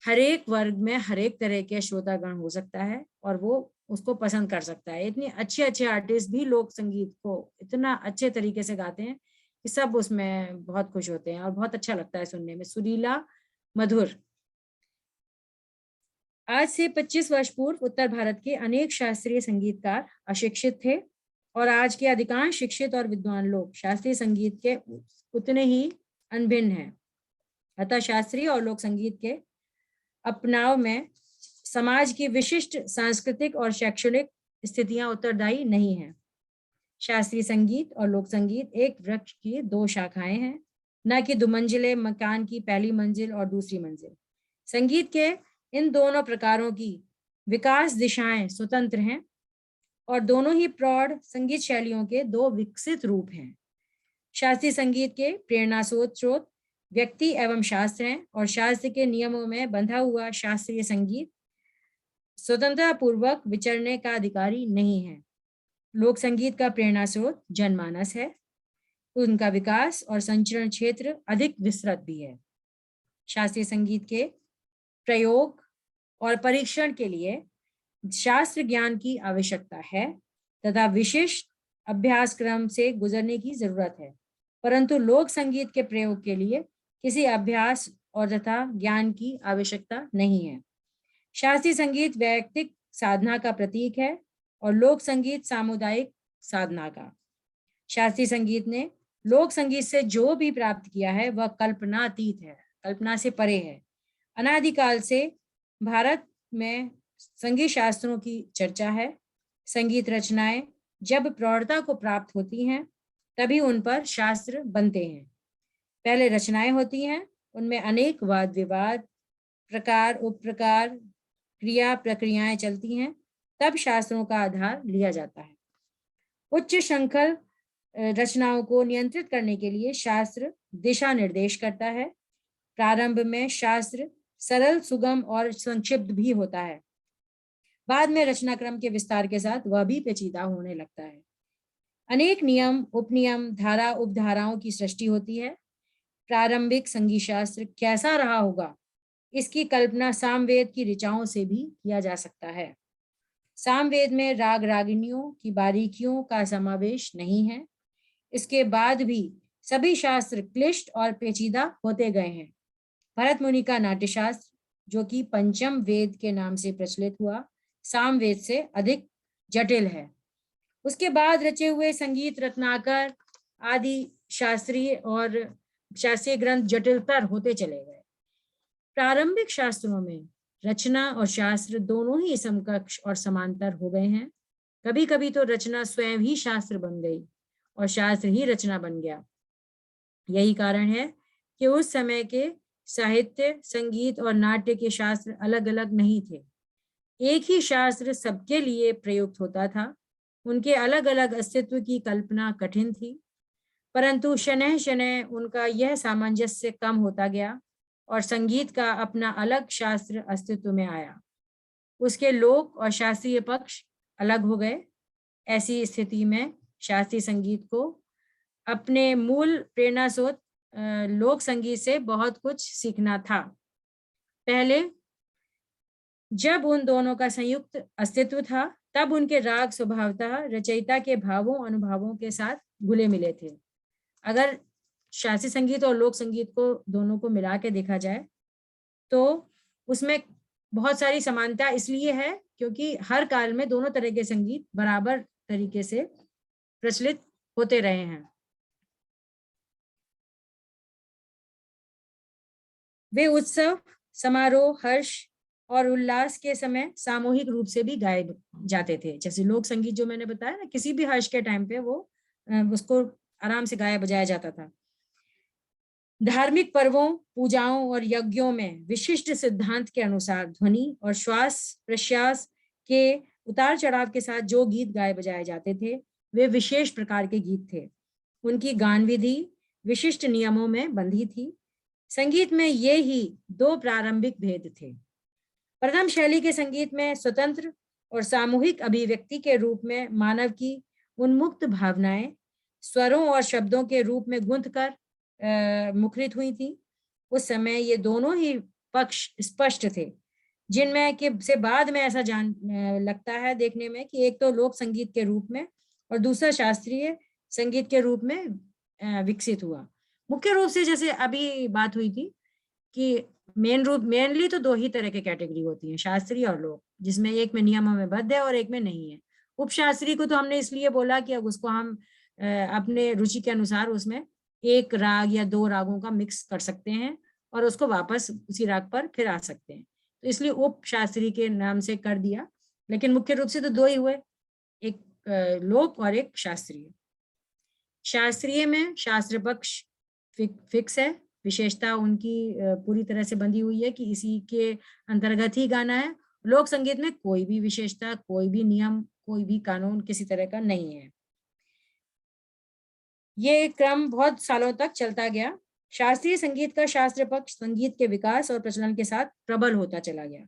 हर एक वर्ग में हर एक तरह के श्रोतागण हो सकता है और वो उसको पसंद कर सकता है। इतने अच्छे अच्छे आर्टिस्ट भी लोक संगीत को इतना अच्छे तरीके से गाते हैं कि सब उसमें बहुत खुश होते हैं और बहुत अच्छा लगता है सुनने में, सुरीला, मधुर। आज से 25 वर्ष पूर्व उत्तर भारत के अनेक शास्त्रीय संगीतकार अशिक्षित थे और आज के अधिकांश शिक्षित और विद्वान लोग शास्त्रीय संगीत के उतने ही अनभिन्न हैं। अतः शास्त्रीय और लोक संगीत के अपनाव में समाज की विशिष्ट सांस्कृतिक और शैक्षणिक स्थितियां उत्तरदायी नहीं है। शास्त्रीय संगीत और लोक संगीत एक वृक्ष की दो शाखाएं हैं, न कि दुमंजिले मकान की पहली मंजिल और दूसरी मंजिल। संगीत के इन दोनों प्रकारों की विकास दिशाएं स्वतंत्र हैं और दोनों ही प्रौढ़ संगीत शैलियों के दो विकसित रूप हैं। शास्त्रीय संगीत के प्रेरणा स्रोत व्यक्ति एवं शास्त्र हैं और शास्त्र के नियमों में बंधा हुआ शास्त्रीय संगीत स्वतंत्रता पूर्वक विचरने का अधिकारी नहीं है। लोक संगीत का प्रेरणा स्रोत जनमानस है, उनका विकास और संचरण क्षेत्र अधिक विस्तृत भी है। शास्त्रीय संगीत के प्रयोग और परीक्षण के लिए शास्त्र ज्ञान की आवश्यकता है तथा विशिष्ट अभ्यासक्रम से गुजरने की जरूरत है, परंतु लोक संगीत के प्रयोग के लिए किसी अभ्यास और तथा ज्ञान की आवश्यकता नहीं है। शास्त्रीय संगीत वैयक्तिक साधना का प्रतीक है और लोक संगीत सामुदायिक साधना का। शास्त्रीय संगीत ने लोक संगीत से जो भी प्राप्त किया है वह कल्पनातीत है, कल्पना से परे है। अनादिकाल से भारत में संगीत शास्त्रों की चर्चा है। संगीत रचनाएं जब प्रौढ़ता को प्राप्त होती हैं तभी उन पर शास्त्र बनते हैं। पहले रचनाएं होती हैं, उनमें अनेक वाद विवाद, प्रकार उपप्रकार, क्रिया प्रक्रियाएं चलती हैं, तब शास्त्रों का आधार लिया जाता है। उच्च श्रृंखल रचनाओं को नियंत्रित करने के लिए शास्त्र दिशा निर्देश करता है। प्रारंभ में शास्त्र सरल, सुगम और संक्षिप्त भी होता है। बाद में रचनाक्रम के विस्तार के साथ वह भी पेचीदा होने लगता है। अनेक नियम, उपनियम, धारा, उपधाराओं की सृष्टि होती है। प्रारंभिक संगीत शास्त्र कैसा रहा होगा, इसकी कल्पना सामवेद की ऋचाओं से भी किया जा सकता है। सामवेद में राग रागिनियों की बारीकियों का समावेश नहीं है। इसके बाद भी सभी शास्त्र क्लिष्ट और पेचीदा होते गए हैं। भरत मुनि का नाट्यशास्त्र, जो कि पंचम वेद के नाम से प्रचलित हुआ, सामवेद से अधिक जटिल है। उसके बाद रचे हुए संगीत रत्नाकर आदि शास्त्रीय ग्रंथ जटिलतर होते चले गए। प्रारंभिक शास्त्रों में रचना और शास्त्र दोनों ही समकक्ष और समांतर हो गए हैं। कभी कभी तो रचना स्वयं ही शास्त्र बन गई और शास्त्र ही रचना बन गया। यही कारण है कि उस समय के साहित्य, संगीत और नाट्य के शास्त्र अलग अलग नहीं थे। एक ही शास्त्र सबके लिए प्रयुक्त होता था। उनके अलग अलग अस्तित्व की कल्पना कठिन थी, परंतु शनैः शनैः उनका यह सामंजस्य कम होता गया और संगीत का अपना अलग शास्त्र अस्तित्व में आया। उसके लोक और शास्त्रीय पक्ष अलग हो गए। ऐसी स्थिति में शास्त्रीय संगीत को अपने मूल प्रेरणा स्रोत लोक संगीत से बहुत कुछ सीखना था। पहले जब उन दोनों का संयुक्त अस्तित्व था, तब उनके राग स्वभावतः रचयिता के भावों अनुभवों के साथ घुले मिले थे। अगर शास्त्रीय संगीत और लोक संगीत को दोनों को मिला के देखा जाए तो उसमें बहुत सारी समानता इसलिए है क्योंकि हर काल में दोनों तरह के संगीत बराबर तरीके से प्रचलित होते रहे हैं। वे उत्सव, समारोह, हर्ष और उल्लास के समय सामूहिक रूप से भी गाए जाते थे। जैसे लोक संगीत जो मैंने बताया ना, किसी भी हर्ष के टाइम पे वो उसको आराम से गाया बजाया जाता था। धार्मिक पर्वों, पूजाओं और यज्ञों में विशिष्ट सिद्धांत के अनुसार ध्वनि और श्वास प्रश्वास के उतार चढ़ाव के साथ जो गीत गाए बजाए जाते थे, वे विशेष प्रकार के गीत थे। उनकी गान विधि विशिष्ट नियमों में बंधी थी। संगीत में ये ही दो प्रारंभिक भेद थे। प्रथम शैली के संगीत में स्वतंत्र और सामूहिक अभिव्यक्ति के रूप में मानव की उन्मुक्त भावनाएं स्वरों और शब्दों के रूप में गूंथकर मुखरित हुई थी। उस समय ये दोनों ही पक्ष स्पष्ट थे, जिनमें कि से बाद में ऐसा लगता है देखने में कि एक तो लोक संगीत के रूप में और दूसरा शास्त्रीय संगीत के रूप में विकसित हुआ। मुख्य रूप से जैसे अभी बात हुई थी कि मेनली तो दो ही तरह के कैटेगरी होती है, शास्त्रीय और लोक, जिसमें एक में नियमों में बद्ध है और एक में नहीं है। उपशास्त्रीय को तो हमने इसलिए बोला कि अब उसको हम अपने रुचि के अनुसार उसमें एक राग या दो रागों का मिक्स कर सकते हैं और उसको वापस उसी राग पर फिर आ सकते हैं, तो इसलिए उपशास्त्रीय के नाम से कर दिया। लेकिन मुख्य रूप से तो दो ही हुए, एक लोक और एक शास्त्रीय। शास्त्रीय में शास्त्र पक्ष फिक्स है, विशेषता उनकी पूरी तरह से बंधी हुई है कि इसी के अंतर्गत ही गाना है। लोक संगीत में कोई भी विशेषता, कोई भी नियम, कोई भी कानून किसी तरह का नहीं है। ये क्रम बहुत सालों तक चलता गया। शास्त्रीय संगीत का शास्त्र पक्ष संगीत के विकास और प्रचलन के साथ प्रबल होता चला गया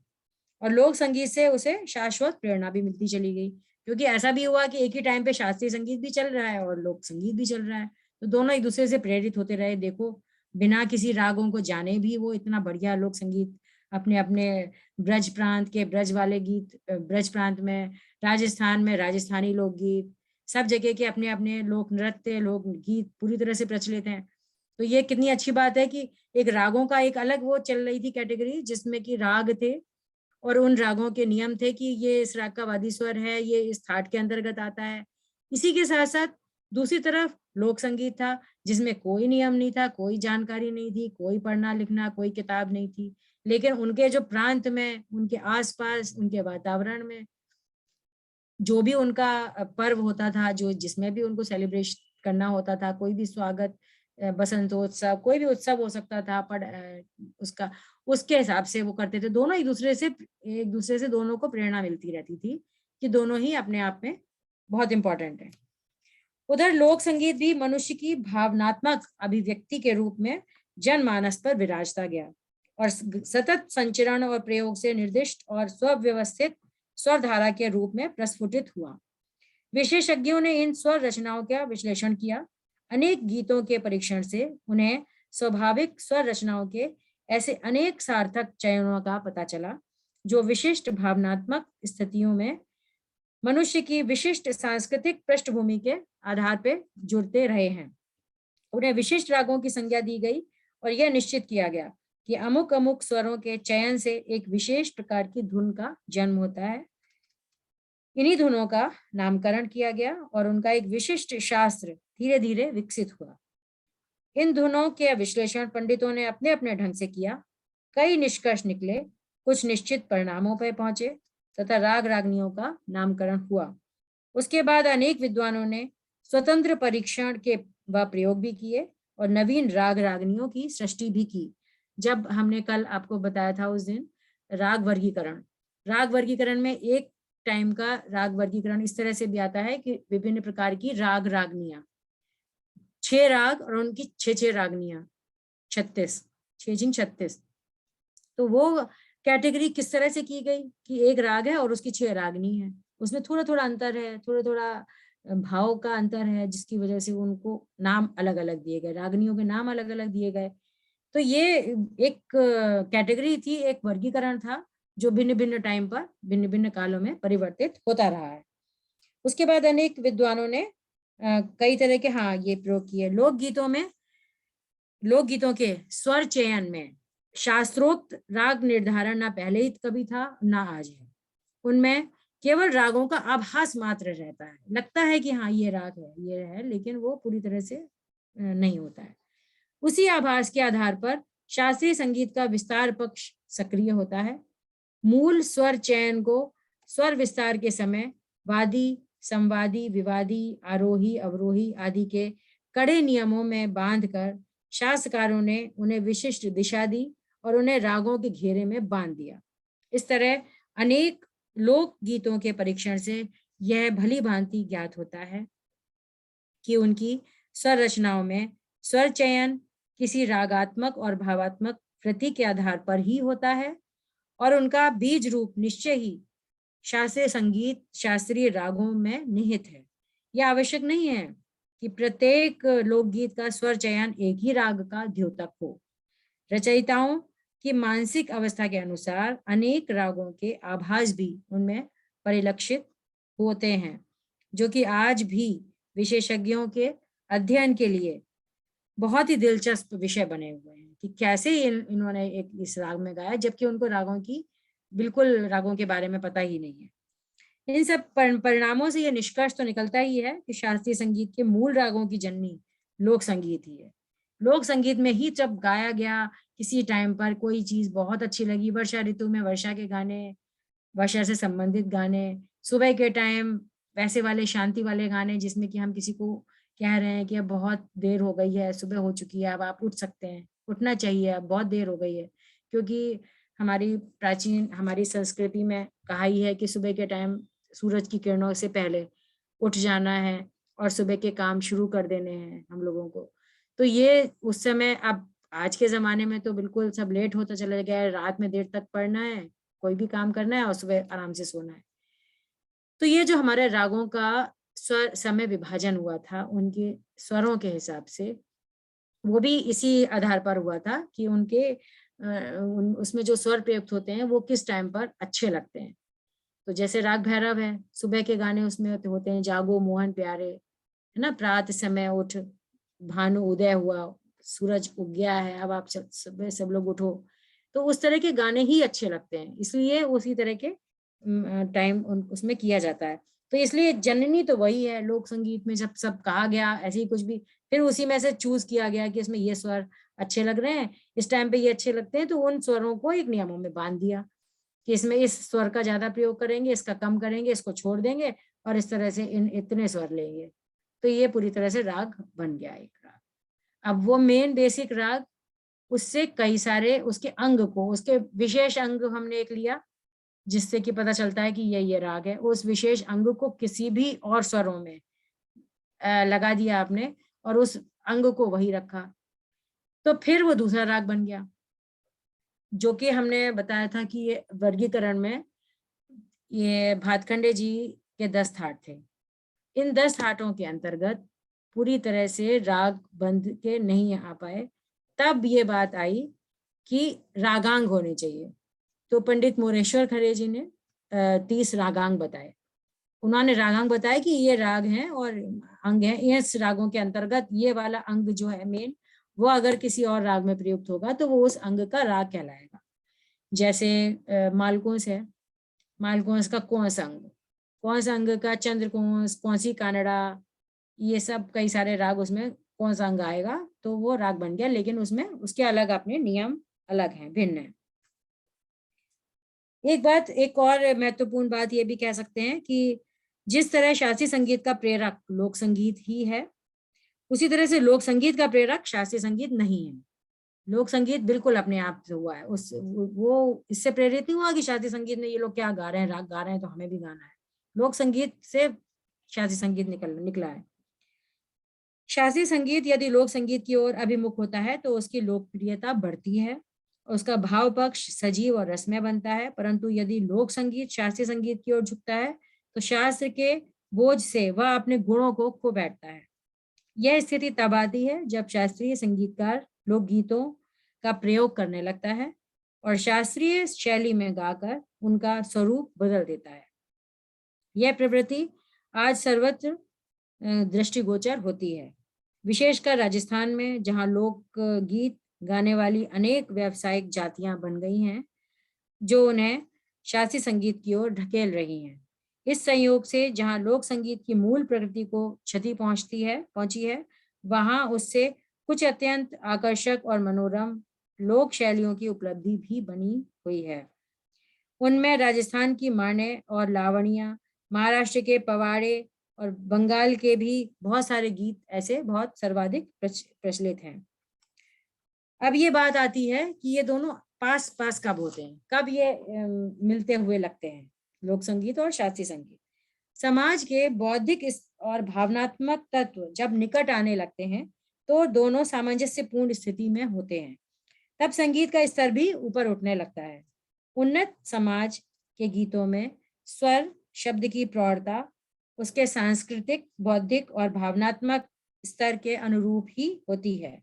और लोक संगीत से उसे शाश्वत प्रेरणा भी मिलती चली गई, क्योंकि ऐसा भी हुआ कि एक ही टाइम पे शास्त्रीय संगीत भी चल रहा है और लोक संगीत भी चल रहा है, तो दोनों एक दूसरे से प्रेरित होते रहे। देखो, बिना किसी रागों को जाने भी वो इतना बढ़िया लोक संगीत अपने अपने ब्रज प्रांत के ब्रज वाले गीत, ब्रज प्रांत में राजस्थान में राजस्थानी लोकगीत, सब जगह के अपने अपने लोक नृत्य, लोक गीत पूरी तरह से प्रचलित हैं। तो ये कितनी अच्छी बात है कि एक रागों का एक अलग वो चल रही थी कैटेगरी, जिसमें कि राग थे और उन रागों के नियम थे कि ये इस राग का वादी स्वर है, ये इस थाट के अंतर्गत आता है। इसी के साथ साथ दूसरी तरफ लोक संगीत था, जिसमें कोई नियम नहीं था, कोई जानकारी नहीं थी, कोई पढ़ना लिखना, कोई किताब नहीं थी, लेकिन उनके जो प्रांत में, उनके आसपास, उनके वातावरण में जो भी उनका पर्व होता था, जो जिसमें भी उनको सेलिब्रेट करना होता था, कोई भी स्वागत बसंतोत्सव, कोई भी उत्सव हो सकता था, उसका उसके हिसाब से वो करते थे। दोनों एक दूसरे से दोनों को प्रेरणा मिलती रहती थी कि दोनों ही अपने आप में बहुत इंपॉर्टेंट है। उधर लोक संगीत भी मनुष्य की भावनात्मक अभिव्यक्ति के रूप में जनमानस पर विराजता गया और सतत संचरण और प्रयोग से निर्दिष्ट और स्वव्यवस्थित स्वर धारा के रूप में प्रस्फुटित हुआ। विशेषज्ञों ने इन स्वर रचनाओं का विश्लेषण किया। अनेक गीतों के परीक्षण से उन्हें स्वाभाविक स्वर रचनाओं के ऐसे अनेक सार्थक चयनों का पता चला जो विशिष्ट भावनात्मक स्थितियों में मनुष्य की विशिष्ट सांस्कृतिक पृष्ठभूमि के आधार पर जुड़ते रहे हैं। उन्हें विशिष्ट रागों की संज्ञा दी गई और यह निश्चित किया गया कि अमुक अमुक स्वरों के चयन से एक विशेष प्रकार की धुन का जन्म होता है। इन्हीं धुनों का नामकरण किया गया और उनका एक विशिष्ट शास्त्र धीरे धीरे विकसित हुआ। इन धुनों के विश्लेषण पंडितों ने अपने अपने ढंग से किया। कई निष्कर्ष निकले, कुछ निश्चित परिणामों पर पहुंचे तथा राग रागनियों का नामकरण हुआ। उसके बाद अनेक विद्वानों ने स्वतंत्र परीक्षण के व प्रयोग भी किए और नवीन राग रागनियों की सृष्टि भी की। जब हमने कल आपको बताया था उस दिन राग वर्गीकरण में एक टाइम का राग वर्गीकरण इस तरह से भी आता है कि विभिन्न प्रकार की राग रागनियां, 6 राग और उनकी 6 रागनियां, 36। तो वो कैटेगरी किस तरह से की गई कि एक राग है और उसकी 6 रागनी है, उसमें थोड़ा थोड़ा अंतर है, थोड़ा थोड़ा भाव का अंतर है, जिसकी वजह से उनको नाम अलग अलग दिए गए, रागनियों के नाम अलग अलग दिए गए। तो ये एक कैटेगरी थी, एक वर्गीकरण था जो भिन्न भिन्न टाइम पर भिन्न भिन्न कालों में परिवर्तित होता रहा है। उसके बाद अनेक विद्वानों ने कई तरह के ये प्रयोग किए। लोकगीतों के स्वर चयन में शास्त्रोक्त राग निर्धारण ना पहले ही कभी था ना आज है। उनमें केवल रागों का आभास मात्र रहता है, लगता है कि ये राग है, ये है, लेकिन वो पूरी तरह से नहीं होता है। उसी आभास के आधार पर शास्त्रीय संगीत का विस्तार पक्ष सक्रिय होता है। मूल स्वर चयन को स्वर विस्तार के समय वादी, संवादी, विवादी, आरोही, अवरोही आदि के कड़े नियमों में बांधकर शास्त्रकारों ने उन्हें विशिष्ट दिशा दी और उन्हें रागों के घेरे में बांध दिया। इस तरह अनेक लोक गीतों के परीक्षण से यह भली भांति ज्ञात होता है कि उनकी स्वर रचनाओं में स्वर चयन किसी रागात्मक और भावात्मक वृत्ति के आधार पर ही होता है और उनका बीज रूप निश्चय ही शास्त्रीय संगीत, शास्त्रीय रागों में निहित है। यह आवश्यक नहीं है कि प्रत्येक लोकगीत का स्वर चयन एक ही राग का द्योतक हो। रचयिताओं की मानसिक अवस्था के अनुसार अनेक रागों के आभास भी उनमें परिलक्षित होते हैं, जो कि आज भी विशेषज्ञों के अध्ययन के लिए बहुत ही दिलचस्प विषय बने हुए हैं कि कैसे इन्होंने एक इस राग में गाया, जबकि उनको रागों के बारे में पता ही नहीं है। इन सब परिणामों से यह निष्कर्ष तो निकलता ही है कि शास्त्रीय संगीत के मूल रागों की जननी लोक संगीत ही है। लोक संगीत में ही जब गाया गया किसी टाइम पर कोई चीज बहुत अच्छी लगी, वर्षा ऋतु में वर्षा के गाने, वर्षा से संबंधित गाने, सुबह के टाइम वैसे वाले शांति वाले गाने जिसमें कि हम किसी को कह रहे हैं कि अब बहुत देर हो गई है, सुबह हो चुकी है, अब आप उठ सकते हैं, उठना चाहिए, अब बहुत देर हो गई है, क्योंकि हमारी संस्कृति में कहा ही है कि सुबह के टाइम सूरज की किरणों से पहले उठ जाना है और सुबह के काम शुरू कर देने हैं हम लोगों को। तो ये उस समय, अब आज के ज़माने में तो बिल्कुल सब लेट होता चला गया है, रात में देर तक पढ़ना है, कोई भी काम करना है और सुबह आराम से सोना है। तो ये जो हमारे रागों का स्वर समय विभाजन हुआ था उनके स्वरों के हिसाब से, वो भी इसी आधार पर हुआ था कि उनके उसमें जो स्वर प्रयुक्त होते हैं वो किस टाइम पर अच्छे लगते हैं। तो जैसे राग भैरव है, सुबह के गाने उसमें होते हैं, जागो मोहन प्यारे, है ना, प्रात समय उठ, भानु उदय हुआ, सूरज उग गया है, अब आप सुबह सब लोग उठो। तो उस तरह के गाने ही अच्छे लगते हैं, इसलिए उसी तरह के टाइम उसमें किया जाता है। तो इसलिए जननी तो वही है लोक संगीत में, जब सब कहा गया ऐसे ही कुछ भी, फिर उसी में से चूज किया गया कि इसमें ये स्वर अच्छे लग रहे हैं, इस टाइम पे ये अच्छे लगते हैं, तो उन स्वरों को एक नियमों में बांध दिया कि इसमें इस स्वर का ज्यादा प्रयोग करेंगे, इसका कम करेंगे, इसको छोड़ देंगे और इस तरह से इतने स्वर लेंगे। तो ये पूरी तरह से राग बन गया एक राग। अब वो मेन बेसिक राग, उससे कई सारे उसके अंग को, उसके विशेष अंग हमने एक लिया जिससे कि पता चलता है कि ये राग है, उस विशेष अंग को किसी भी और स्वरों में लगा दिया आपने और उस अंग को वही रखा, तो फिर वो दूसरा राग बन गया, जो कि हमने बताया था कि ये वर्गीकरण में ये भातखंडे जी के 10 थाट थे। इन 10 थाटों के अंतर्गत पूरी तरह से राग बंध के नहीं आ पाए, तब ये बात आई कि रागांग होने चाहिए। तो पंडित मोरेश्वर खरे जी ने 30 रागांग बताए। उन्होंने रागांग बताया कि ये राग हैं और अंग हैं, इस रागों के अंतर्गत ये वाला अंग जो है मेन, वो अगर किसी और राग में प्रयुक्त होगा तो वो उस अंग का राग कहलाएगा। जैसे मालकोंस है, मालकोंस का कौंस अंग, कौंस अंग का चंद्रकोंस, कौंसी कानड़ा, ये सब कई सारे राग उसमें कौन सा अंग आएगा तो वो राग बन गया, लेकिन उसमें उसके अलग अपने नियम अलग हैं, भिन्न है। एक बात, एक और महत्वपूर्ण बात ये भी कह सकते हैं कि जिस तरह शास्त्रीय संगीत का प्रेरक लोक संगीत ही है, उसी तरह से लोक संगीत का प्रेरक शास्त्रीय संगीत नहीं है। लोक संगीत बिल्कुल अपने आप से हुआ है, उस वो इससे प्रेरित नहीं हुआ कि शास्त्रीय संगीत में ये लोग क्या गा रहे हैं, राग गा रहे हैं तो हमें भी गाना है। लोक संगीत से शास्त्रीय संगीत निकला है। शास्त्रीय संगीत यदि लोक संगीत की ओर अभिमुख होता है तो उसकी लोकप्रियता बढ़ती है, उसका भाव पक्ष सजीव और रसमय बनता है, परंतु यदि लोक संगीत शास्त्रीय संगीत की ओर झुकता है तो शास्त्र के बोझ से वह अपने गुणों को खो बैठता है। यह स्थिति तब आती है जब शास्त्रीय संगीतकार लोकगीतों का प्रयोग करने लगता है और शास्त्रीय शैली में गाकर उनका स्वरूप बदल देता है। यह प्रवृत्ति आज सर्वत्र दृष्टिगोचर होती है, विशेषकर राजस्थान में, जहां लोक गीत गाने वाली अनेक व्यावसायिक जातियां बन गई हैं जो उन्हें शास्त्रीय संगीत की ओर ढकेल रही हैं। इस संयोग से जहां लोक संगीत की मूल प्रकृति को क्षति पहुंची है, वहां उससे कुछ अत्यंत आकर्षक और मनोरम लोक शैलियों की उपलब्धि भी बनी हुई है। उनमें राजस्थान की माने और लावणिया, महाराष्ट्र के पवाड़े और बंगाल के भी बहुत सारे गीत ऐसे बहुत सर्वाधिक प्रचलित हैं। अब ये बात आती है कि ये दोनों पास पास कब होते हैं, कब ये मिलते हुए लगते हैं, लोक संगीत और शास्त्रीय संगीत। समाज के बौद्धिक और भावनात्मक तत्व जब निकट आने लगते हैं तो दोनों सामंजस्यपूर्ण स्थिति में होते हैं, तब संगीत का स्तर भी ऊपर उठने लगता है। उन्नत समाज के गीतों में स्वर शब्द की प्रौढ़ता उसके सांस्कृतिक, बौद्धिक और भावनात्मक स्तर के अनुरूप ही होती है।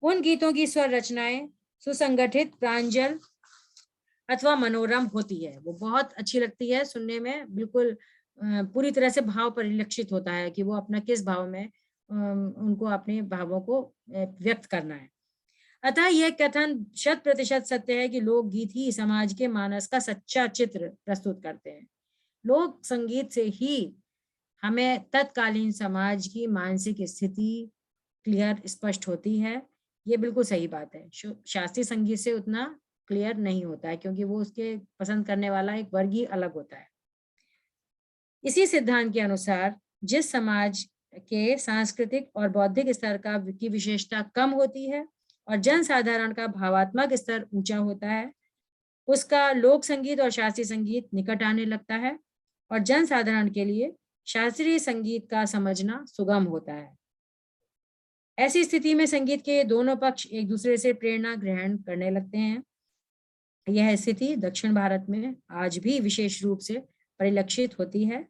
उन गीतों की स्वर रचनाएं सुसंगठित, प्रांजल अथवा मनोरम होती है, वो बहुत अच्छी लगती है सुनने में, बिल्कुल पूरी तरह से भाव परिलक्षित होता है कि वो अपना किस भाव में उनको अपने भावों को व्यक्त करना है। अतः यह कथन 100% सत्य है कि लोकगीत ही समाज के मानस का सच्चा चित्र प्रस्तुत करते हैं। लोक संगीत से ही हमें तत्कालीन समाज की मानसिक स्थिति क्लियर स्पष्ट होती है। ये बिल्कुल सही बात है। शास्त्रीय संगीत से उतना क्लियर नहीं होता है क्योंकि वो उसके पसंद करने वाला एक वर्ग ही अलग होता है। इसी सिद्धांत के अनुसार जिस समाज के सांस्कृतिक और बौद्धिक स्तर की विशेषता कम होती है और जनसाधारण का भावात्मक स्तर ऊंचा होता है, उसका लोक संगीत और शास्त्रीय संगीत निकट आने लगता है और जनसाधारण के लिए शास्त्रीय संगीत का समझना सुगम होता है। ऐसी स्थिति में संगीत के दोनों पक्ष एक दूसरे से प्रेरणा ग्रहण करने लगते हैं। यह स्थिति दक्षिण भारत में आज भी विशेष रूप से परिलक्षित होती है।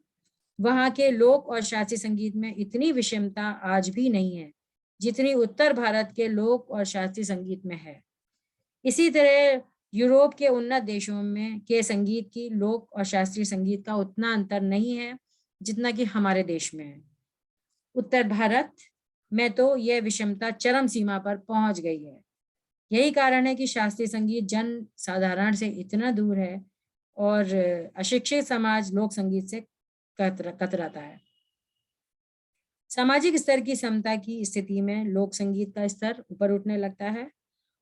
वहां के लोक और शास्त्रीय संगीत में इतनी विषमता आज भी नहीं है जितनी उत्तर भारत के लोक और शास्त्रीय संगीत में है। इसी तरह यूरोप के उन्नत देशों में के संगीत की लोक और शास्त्रीय संगीत का उतना अंतर नहीं है जितना कि हमारे देश में है। उत्तर भारत में तो यह विषमता चरम सीमा पर पहुंच गई है। यही कारण है कि शास्त्रीय संगीत जन साधारण से इतना दूर है और अशिक्षित समाज लोक संगीत से कतराता है। सामाजिक स्तर की समता की स्थिति में लोक संगीत का स्तर ऊपर उठने लगता है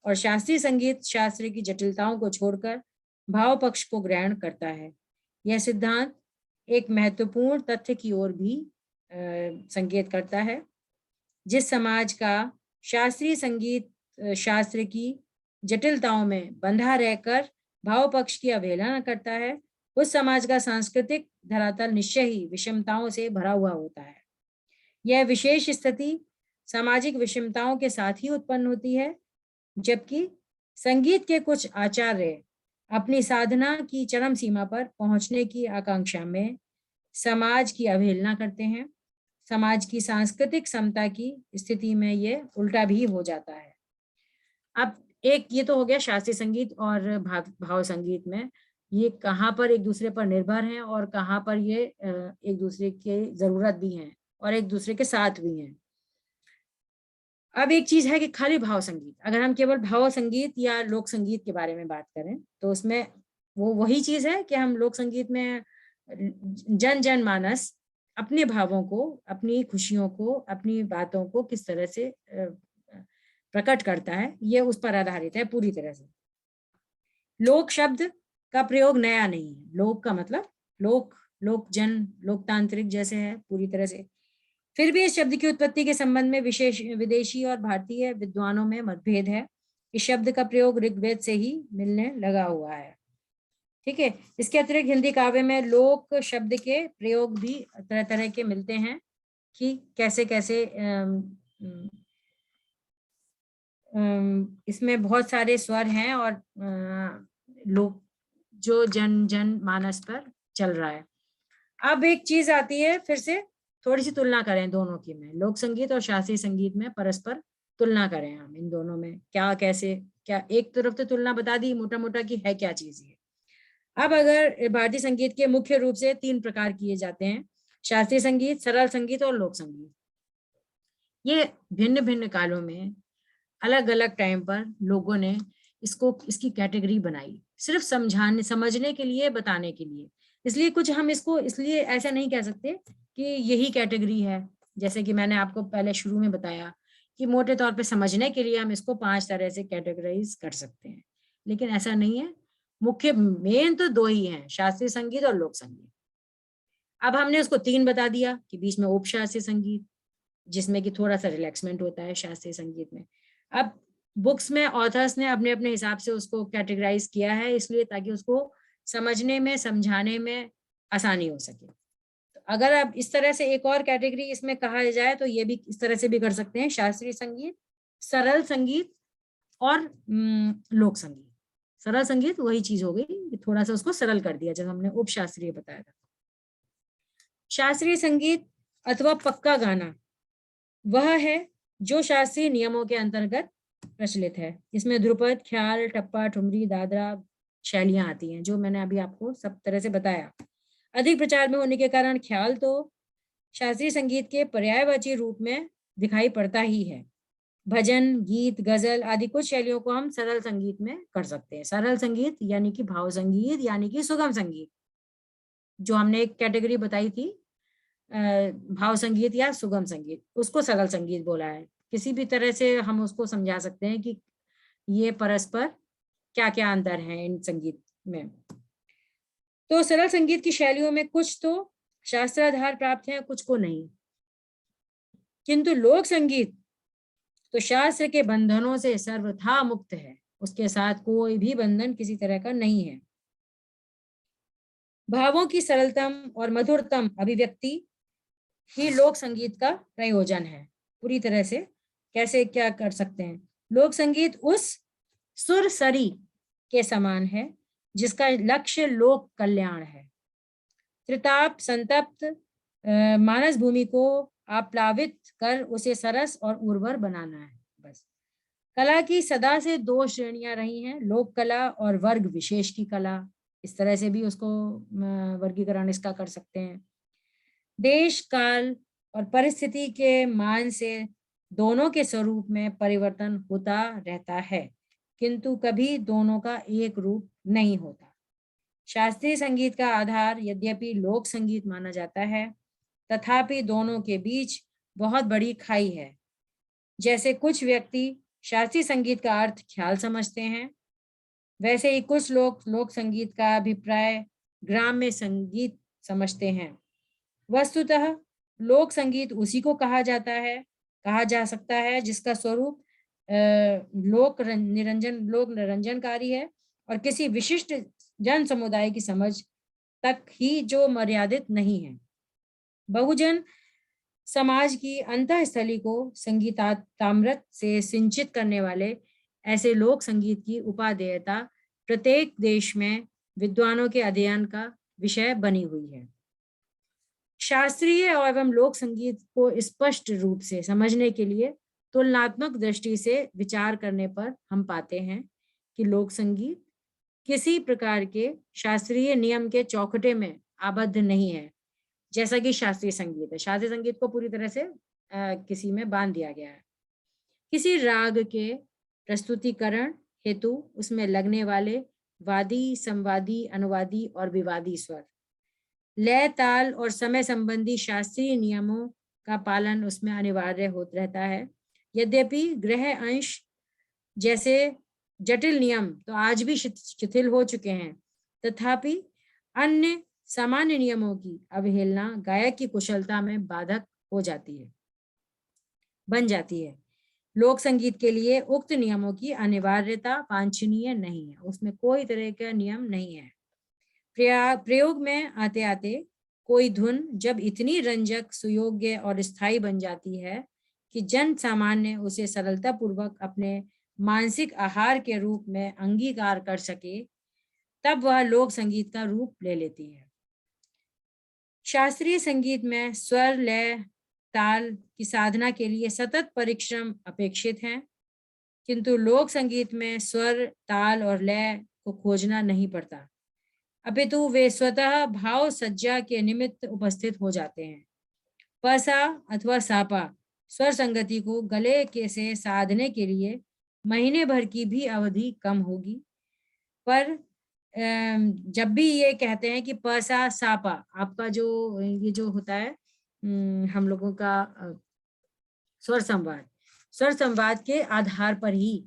और शास्त्रीय संगीत शास्त्र की जटिलताओं को छोड़कर भाव पक्ष को ग्रहण करता है। यह सिद्धांत एक महत्वपूर्ण तथ्य की ओर भी संकेत करता है। जिस समाज का शास्त्रीय संगीत शास्त्र की जटिलताओं में बंधा रहकर भाव पक्ष की अवहेलना करता है, उस समाज का सांस्कृतिक धरातल निश्चय ही विषमताओं से भरा हुआ होता है। यह विशेष स्थिति सामाजिक विषमताओं के साथ ही उत्पन्न होती है, जबकि संगीत के कुछ आचार्य अपनी साधना की चरम सीमा पर पहुंचने की आकांक्षा में समाज की अवहेलना करते हैं। समाज की सांस्कृतिक समता की स्थिति में ये उल्टा भी हो जाता है। अब एक ये तो हो गया शास्त्रीय संगीत और भाव संगीत में ये कहाँ पर एक दूसरे पर निर्भर हैं और कहाँ पर ये एक दूसरे के जरूरत भी हैं और एक दूसरे के साथ भी हैं। अब एक चीज है कि खाली भाव संगीत, अगर हम केवल भाव संगीत या लोक संगीत के बारे में बात करें तो उसमें वो वही चीज है कि हम लोक संगीत में जन मानस अपने भावों को, अपनी खुशियों को, अपनी बातों को किस तरह से प्रकट करता है, ये उस पर आधारित है पूरी तरह से। लोक शब्द का प्रयोग नया नहीं है। लोक का मतलब लोक, लोकजन, लोकतांत्रिक जैसे है पूरी तरह से। फिर भी इस शब्द की उत्पत्ति के संबंध में विशेष विदेशी और भारतीय विद्वानों में मतभेद है। इस शब्द का प्रयोग ऋग्वेद से ही मिलने लगा हुआ है। ठीक है। इसके अतिरिक्त हिंदी काव्य में लोक शब्द के प्रयोग भी तरह तरह के मिलते हैं कि कैसे कैसे इसमें बहुत सारे स्वर हैं और लोक जो जन मानस पर चल रहा है। अब एक चीज आती है, फिर से थोड़ी सी तुलना करें दोनों की में, लोक संगीत और शास्त्रीय संगीत में परस्पर तुलना करें हम इन दोनों में क्या कैसे क्या। एक तरफ तो तुलना बता दी मोटा मोटा कि है क्या चीज ये। अब अगर भारतीय संगीत के मुख्य रूप से 3 प्रकार किए जाते हैं, शास्त्रीय संगीत, सरल संगीत और लोक संगीत। ये भिन्न भिन्न कालों में अलग अलग टाइम पर लोगों ने इसकी कैटेगरी बनाई, सिर्फ समझने के लिए, बताने के लिए। इसलिए कुछ हम इसको इसलिए ऐसा नहीं कह सकते कि यही कैटेगरी है, जैसे कि मैंने आपको पहले शुरू में बताया कि मोटे तौर पे समझने के लिए हम इसको 5 तरह से कैटेगराइज कर सकते हैं, लेकिन ऐसा नहीं है। मुख्य मेन तो 2 ही हैं, शास्त्रीय संगीत और लोक संगीत। अब हमने उसको 3 बता दिया कि बीच में उपशास्त्रीय संगीत, जिसमें कि थोड़ा सा रिलैक्समेंट होता है शास्त्रीय संगीत में। अब बुक्स में ऑथर्स ने अपने अपने हिसाब से उसको कैटेगराइज किया है, इसलिए ताकि उसको समझने में, समझाने में आसानी हो सके। तो अगर अब इस तरह से एक और कैटेगरी इसमें कहा जाए तो ये भी इस तरह से भी कर सकते हैं, शास्त्रीय संगीत, सरल संगीत और लोक संगीत। सरल संगीत वही चीज हो गई, थोड़ा सा उसको सरल कर दिया जब हमने उपशास्त्रीय बताया था। शास्त्रीय संगीत अथवा पक्का गाना वह है जो शास्त्रीय नियमों के अंतर्गत प्रचलित है। इसमें ध्रुपद, ख्याल, टप्पा, ठुमरी, दादरा शैलियां आती हैं, जो मैंने अभी आपको सब तरह से बताया। अधिक प्रचार में होने के कारण ख्याल तो शास्त्रीय संगीत के पर्यायवाची रूप में दिखाई पड़ता ही है। भजन, गीत, गजल आदि कुछ शैलियों को हम सरल संगीत में कर सकते हैं। सरल संगीत यानी कि भाव संगीत यानी कि सुगम संगीत, जो हमने एक कैटेगरी बताई थी भाव संगीत या सुगम संगीत, उसको सरल संगीत बोला है। किसी भी तरह से हम उसको समझा सकते हैं कि ये परस्पर क्या क्या अंतर है इन संगीत में। तो सरल संगीत की शैलियों में कुछ तो शास्त्राधार प्राप्त है, कुछ को नहीं। किंतु लोक संगीत तो शास्त्र के बंधनों से सर्वथा मुक्त है, उसके साथ कोई भी बंधन किसी तरह का नहीं है। भावों की सरलतम और मधुरतम अभिव्यक्ति ही लोक संगीत का प्रयोजन है। पूरी तरह से कैसे क्या कर सकते हैं, लोक संगीत उस सुरसरी के समान है जिसका लक्ष्य लोक कल्याण है। त्रिताप संतप्त मानस भूमि को आप्लावित कर उसे सरस और उर्वर बनाना है, बस। कला की सदा से 2 श्रेणियां रही हैं, लोक कला और वर्ग विशेष की कला। इस तरह से भी उसको वर्गीकरण इसका कर सकते हैं। देश, काल और परिस्थिति के मान से दोनों के स्वरूप में परिवर्तन होता रहता है, किंतु कभी दोनों का एक रूप नहीं होता। शास्त्रीय संगीत का आधार यद्यपि लोक संगीत माना जाता है, तथापि दोनों के बीच बहुत बड़ी खाई है। जैसे कुछ व्यक्ति शास्त्रीय संगीत का अर्थ ख्याल समझते हैं, वैसे ही कुछ लोग लोक संगीत का अभिप्राय ग्राम्य संगीत समझते हैं। वस्तुतः लोक संगीत उसी को कहा जाता है कहा जा सकता है, जिसका स्वरूप लोक निरंजनकारी है और किसी विशिष्ट जन समुदाय की समझ तक ही जो मर्यादित नहीं है। बहुजन समाज की अंतःस्थली को संगीतामृत से सिंचित करने वाले ऐसे लोक संगीत की उपादेयता प्रत्येक देश में विद्वानों के अध्ययन का विषय बनी हुई है। शास्त्रीय एवं लोक संगीत को स्पष्ट रूप से समझने के लिए तुलनात्मक दृष्टि से विचार करने पर हम पाते हैं कि लोक संगीत किसी प्रकार के शास्त्रीय नियम के चौखटे में आबद्ध नहीं है, जैसा कि शास्त्रीय संगीत है। शास्त्रीय संगीत को पूरी तरह से किसी में बांध दिया गया है। किसी राग के प्रस्तुतिकरण हेतु उसमें लगने वाले वादी, संवादी, अनुवादी और विवादी स्वर, लय, ताल और समय संबंधी शास्त्रीय नियमों का पालन उसमें अनिवार्य होता रहता है। यद्यपि ग्रह अंश जैसे जटिल नियम तो आज भी शिथिल हो चुके हैं, तथापि अन्य सामान्य नियमों की अवहेलना गायक की कुशलता में बाधक हो जाती है, बन जाती है। लोक संगीत के लिए उक्त नियमों की अनिवार्यता वांछनीय नहीं है, उसमें कोई तरह का नियम नहीं है। प्रयोग में आते आते कोई धुन जब इतनी रंजक, सुयोग्य और स्थायी बन जाती है कि जन सामान्य उसे सरलता पूर्वक अपने मानसिक आहार के रूप में अंगीकार कर सके, तब वह लोक संगीत का रूप ले लेती है। शास्त्रीय संगीत में स्वर, लय, ताल की साधना के लिए सतत परिश्रम अपेक्षित है, किंतु लोक संगीत में स्वर, ताल और लय को खोजना नहीं पड़ता, अपितु वे स्वतः भाव सज्जा के निमित्त उपस्थित हो जाते हैं। पसा अथवा सापा स्वर संगति को गले के से साधने के लिए महीने भर की भी अवधि कम होगी, पर जब भी ये कहते हैं कि पसा सापा, आपका जो ये जो होता है हम लोगों का स्वर संवाद के आधार पर ही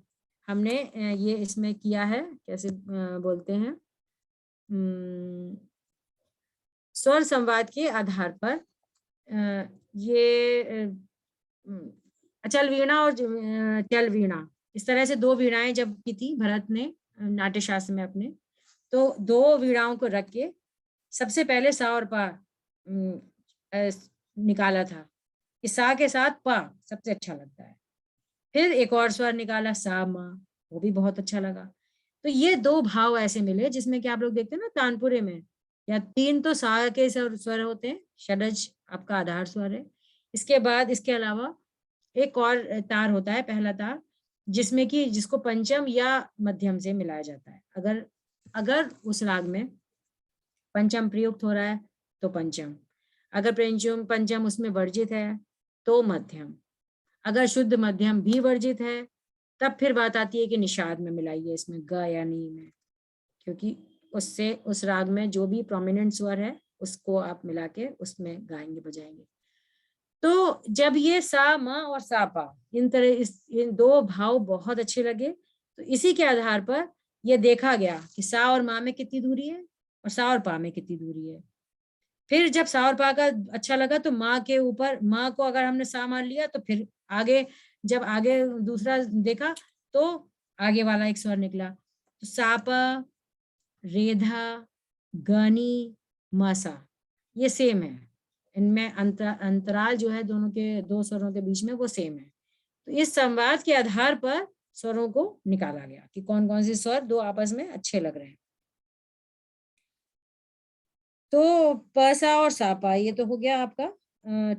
हमने ये इसमें किया है, कैसे बोलते हैं, स्वर संवाद के आधार पर ये अचल वीणा और चल वीणा, इस तरह से दो वीणाएं जब की थी भरत ने नाट्य शास्त्र में अपने, तो दो वीणाओं को रख के सबसे पहले सा और पा निकाला था कि सा के साथ पा सबसे अच्छा लगता है। फिर एक और स्वर निकाला सा मा, वो भी बहुत अच्छा लगा। तो ये दो भाव ऐसे मिले जिसमें कि आप लोग देखते हैं ना तानपुरे में, या तीन तो सा के स्वर होते हैं, षडज आपका आधार स्वर है। इसके बाद इसके अलावा एक और तार होता है, पहला तार, जिसमें कि जिसको पंचम या मध्यम से मिलाया जाता है। अगर उस राग में पंचम प्रयुक्त हो रहा है तो पंचम, अगर पंचम उसमें वर्जित है तो मध्यम, अगर शुद्ध मध्यम भी वर्जित है तब फिर बात आती है कि निषाद में मिलाइए इसमें ग या नी में, क्योंकि उससे उस राग में जो भी प्रोमिनेंट स्वर है उसको आप मिला के उसमें गाएंगे, बजाएंगे। तो जब ये सा म और सा पा इन दो भाव बहुत अच्छे लगे, तो इसी के आधार पर यह देखा गया कि सा और मा में कितनी दूरी है और सा और पा में कितनी दूरी है। फिर जब सा और पा का अच्छा लगा तो माँ के ऊपर, माँ को अगर हमने सा मान लिया तो फिर आगे जब आगे दूसरा देखा तो आगे वाला एक स्वर निकला, तो सापा, रेधा, गनी, मासा ये सेम है, इनमें अंतराल जो है दोनों के दो स्वरों के बीच में वो सेम है। तो इस संवाद के आधार पर स्वरों को निकाला गया कि कौन कौन से स्वर दो आपस में अच्छे लग रहे हैं। तो पसा और सापा ये तो हो गया आपका।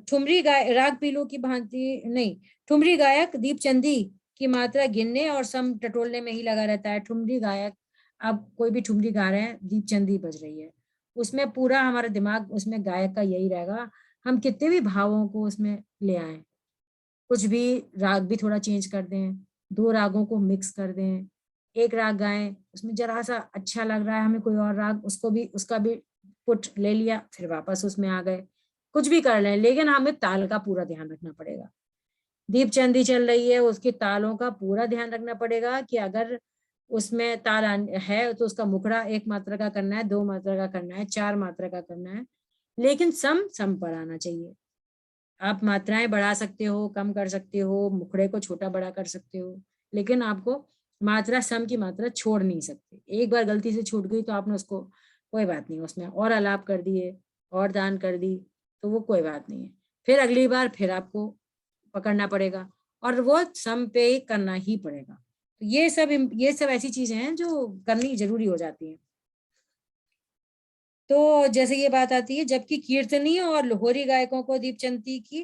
ठुमरी राग पीलू की भांति नहीं, ठुमरी गायक दीपचंदी की मात्रा गिनने और सम टटोलने में ही लगा रहता है। ठुमरी गायक, आप कोई भी ठुमरी गा रहे हैं, दीपचंदी बज रही है, उसमें पूरा हमारा दिमाग उसमें गायक का यही रहेगा, हम कितने भी भावों को उसमें ले आए, कुछ भी राग भी थोड़ा चेंज कर दें, दो रागों को मिक्स कर दें, एक राग गाएं, उसमें जरा सा अच्छा लग रहा है हमें कोई और राग, उसका भी पुट ले लिया, फिर वापस उसमें आ गए, कुछ भी कर लें, लेकिन हमें ताल का पूरा ध्यान रखना पड़ेगा। दीपचंदी चल रही है, उसके तालों का पूरा ध्यान रखना पड़ेगा कि अगर उसमें ताल है तो उसका मुखड़ा एक मात्रा का करना है, दो मात्रा का करना है, चार मात्रा का करना है, लेकिन सम पर आना चाहिए। आप मात्राएं बढ़ा सकते हो, कम कर सकते हो, मुखड़े को छोटा बड़ा कर सकते हो, लेकिन आपको मात्रा, सम की मात्रा छोड़ नहीं सकते। एक बार गलती से छूट गई तो आपने उसको, कोई बात नहीं, उसमें और आलाप कर दिए और दान कर दी तो वो कोई बात नहीं है। फिर अगली बार फिर आपको पकड़ना पड़ेगा और वो सम पे ही करना ही पड़ेगा। तो ये सब ऐसी चीजें हैं जो करनी जरूरी हो जाती हैं। तो जैसे ये बात आती है, जबकि कीर्तनी और लोहरी गायकों को दीपचंती की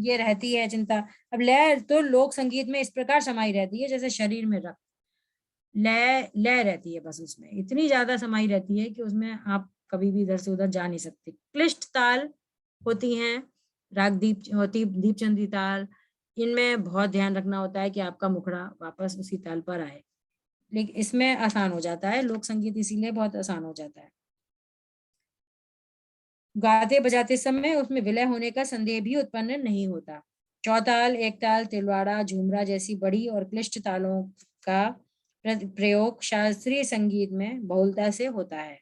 ये रहती है चिंता। अब लय तो लोक संगीत में इस प्रकार समाई रहती है जैसे शरीर में रक्त, लय लय रहती है, बस उसमें इतनी ज्यादा समाई रहती है कि उसमें आप कभी भी इधर से उधर जा नहीं सकते। क्लिष्ट ताल होती हैं, राग दीपचंदी ताल, इनमें बहुत ध्यान रखना होता है कि आपका मुखड़ा वापस उसी ताल पर आए। लेकिन इसमें आसान हो जाता है, लोक संगीत इसीलिए बहुत आसान हो जाता है। गाते बजाते समय उसमें विलय होने का संदेह भी उत्पन्न नहीं होता। चौताल, एकताल, तिलवाड़ा, झूमरा जैसी बड़ी और क्लिष्ट तालों का प्रयोग शास्त्रीय संगीत में बहुलता से होता है।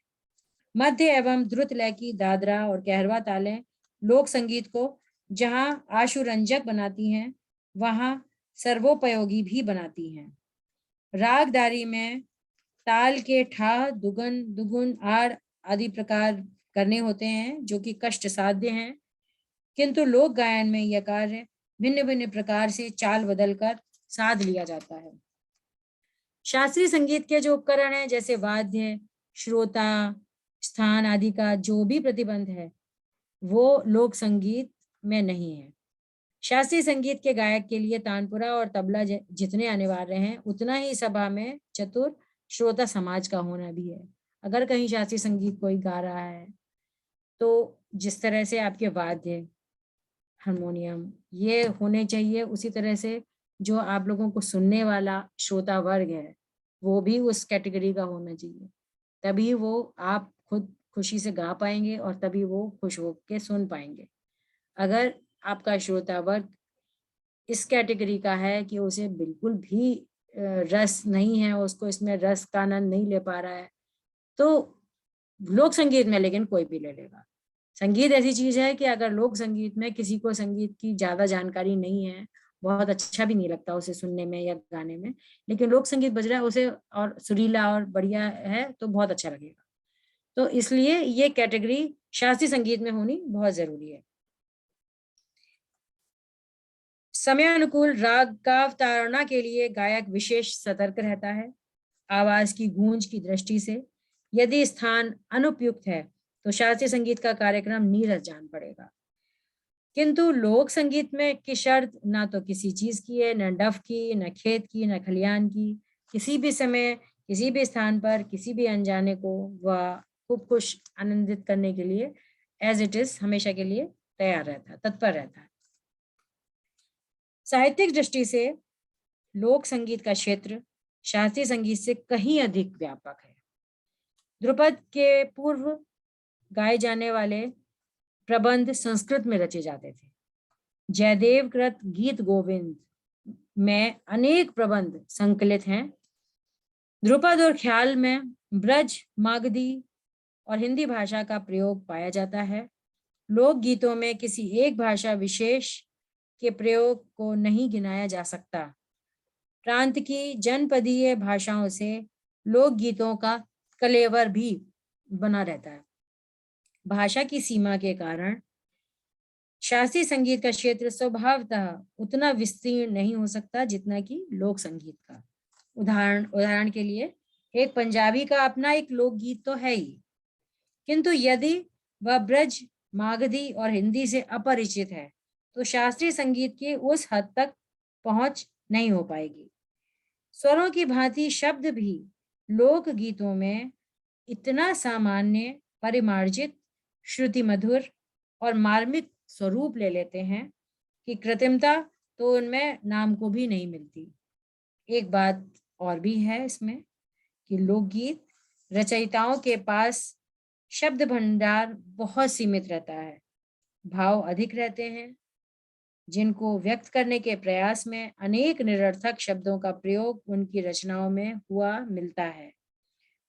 मध्य एवं द्रुत लय की दादरा और कहरवा तालें लोक संगीत को जहां आशुरंजक बनाती हैं, वहां सर्वोपयोगी भी बनाती हैं। रागदारी में ताल के ठा, दुगन, दुगुन, आड़ आदि प्रकार करने होते हैं जो कि कष्ट साध्य हैं, किंतु लोक गायन में यह कार्य भिन्न भिन्न प्रकार से चाल बदलकर साध लिया जाता है। शास्त्रीय संगीत के जो उपकरण हैं जैसे वाद्य, श्रोता, स्थान आदि का जो भी प्रतिबंध है वो लोक संगीत में नहीं है। शास्त्रीय संगीत के गायक के लिए तानपुरा और तबला जितने अनिवार्य हैं, उतना ही सभा में चतुर श्रोता समाज का होना भी है। अगर कहीं शास्त्रीय संगीत कोई गा रहा है तो जिस तरह से आपके वाद्य, हारमोनियम ये होने चाहिए, उसी तरह से जो आप लोगों को सुनने वाला श्रोता वर्ग है वो भी उस कैटेगरी का होना चाहिए। तभी वो आप खुद खुशी से गा पाएंगे और तभी वो खुश होकर सुन पाएंगे। अगर आपका श्रोता वर्ग इस कैटेगरी का है कि उसे बिल्कुल भी रस नहीं है, उसको इसमें रस का आनंद नहीं ले पा रहा है, तो लोक संगीत में लेकिन कोई भी ले लेगा। संगीत ऐसी चीज है कि अगर लोक संगीत में किसी को संगीत की ज्यादा जानकारी नहीं है, बहुत अच्छा भी नहीं लगता उसे सुनने में या गाने में, लेकिन लोक संगीत बज रहा है उसे और सुरीला और बढ़िया है तो बहुत अच्छा लगेगा। तो इसलिए ये कैटेगरी शास्त्रीय संगीत में होनी बहुत जरूरी है। समयानुकूल राग का अवतारणा के लिए गायक विशेष सतर्क रहता है। आवाज की गूंज की दृष्टि से यदि स्थान अनुपयुक्त है तो शास्त्रीय संगीत का कार्यक्रम नीरस जान पड़ेगा। किंतु लोक संगीत में की शर्त ना तो किसी चीज की है, न डफ की, न खेत की, न खलियान की। किसी भी समय, किसी भी स्थान पर, किसी भी अनजाने को वह खूब खुश आनंदित करने के लिए एज इट इज हमेशा के लिए तैयार रहता है, तत्पर रहता है। साहित्यिक दृष्टि से लोक संगीत का क्षेत्र शास्त्रीय संगीत से कहीं अधिक व्यापक है। ध्रुपद के पूर्व गाए जाने वाले प्रबंध संस्कृत में रचे जाते थे। जयदेव कृत गीत गोविंद में अनेक प्रबंध संकलित हैं। ध्रुपद और ख्याल में ब्रज, मागधी और हिंदी भाषा का प्रयोग पाया जाता है। लोक गीतों में किसी एक भाषा विशेष के प्रयोग को नहीं गिनाया जा सकता। प्रांत की जनपदीय भाषाओं से लोक गीतों का कलेवर भी बना रहता है। भाषा की सीमा के कारण शास्त्रीय संगीत का क्षेत्र स्वभावतः उतना विस्तीर्ण नहीं हो सकता जितना कि लोक संगीत का। उदाहरण के लिए एक पंजाबी का अपना एक लोकगीत तो है ही, किंतु यदि वह ब्रज, मागधी और हिंदी से अपरिचित है तो शास्त्रीय संगीत की उस हद तक पहुंच नहीं हो पाएगी। स्वरों की भांति शब्द भी लोक गीतों में इतना सामान्य, परिमार्जित, श्रुति मधुर और मार्मिक स्वरूप ले लेते हैं कि कृत्रिमता तो उनमें नाम को भी नहीं मिलती। एक बात और भी है इसमें कि लोकगीत रचयिताओं के पास शब्द भंडार बहुत सीमित रहता है, भाव अधिक रहते हैं, जिनको व्यक्त करने के प्रयास में अनेक निरर्थक शब्दों का प्रयोग उनकी रचनाओं में हुआ मिलता है,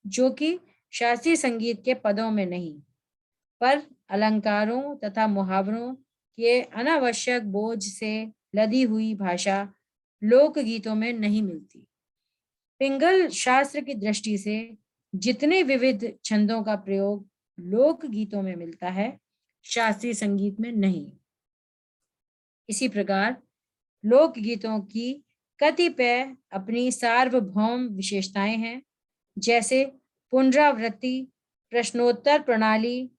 जो कि शास्त्रीय संगीत के पदों में नहीं, पर अलंकारों तथा मुहावरों कि अनावश्यक बोझ से लदी हुई भाषा लोकगीतों में नहीं मिलती। पिंगल शास्त्र की दृष्टि से जितने विविध छंदों का प्रयोग लोकगीतों में मिलता है, शास्त्रीय संगीत में नहीं। इसी प्रकार लोकगीतों की कतिपय अपनी सार्वभौम विशेषताएं हैं, जैसे पुनरावृत्ति, प्रश्नोत्तर प्रणाली,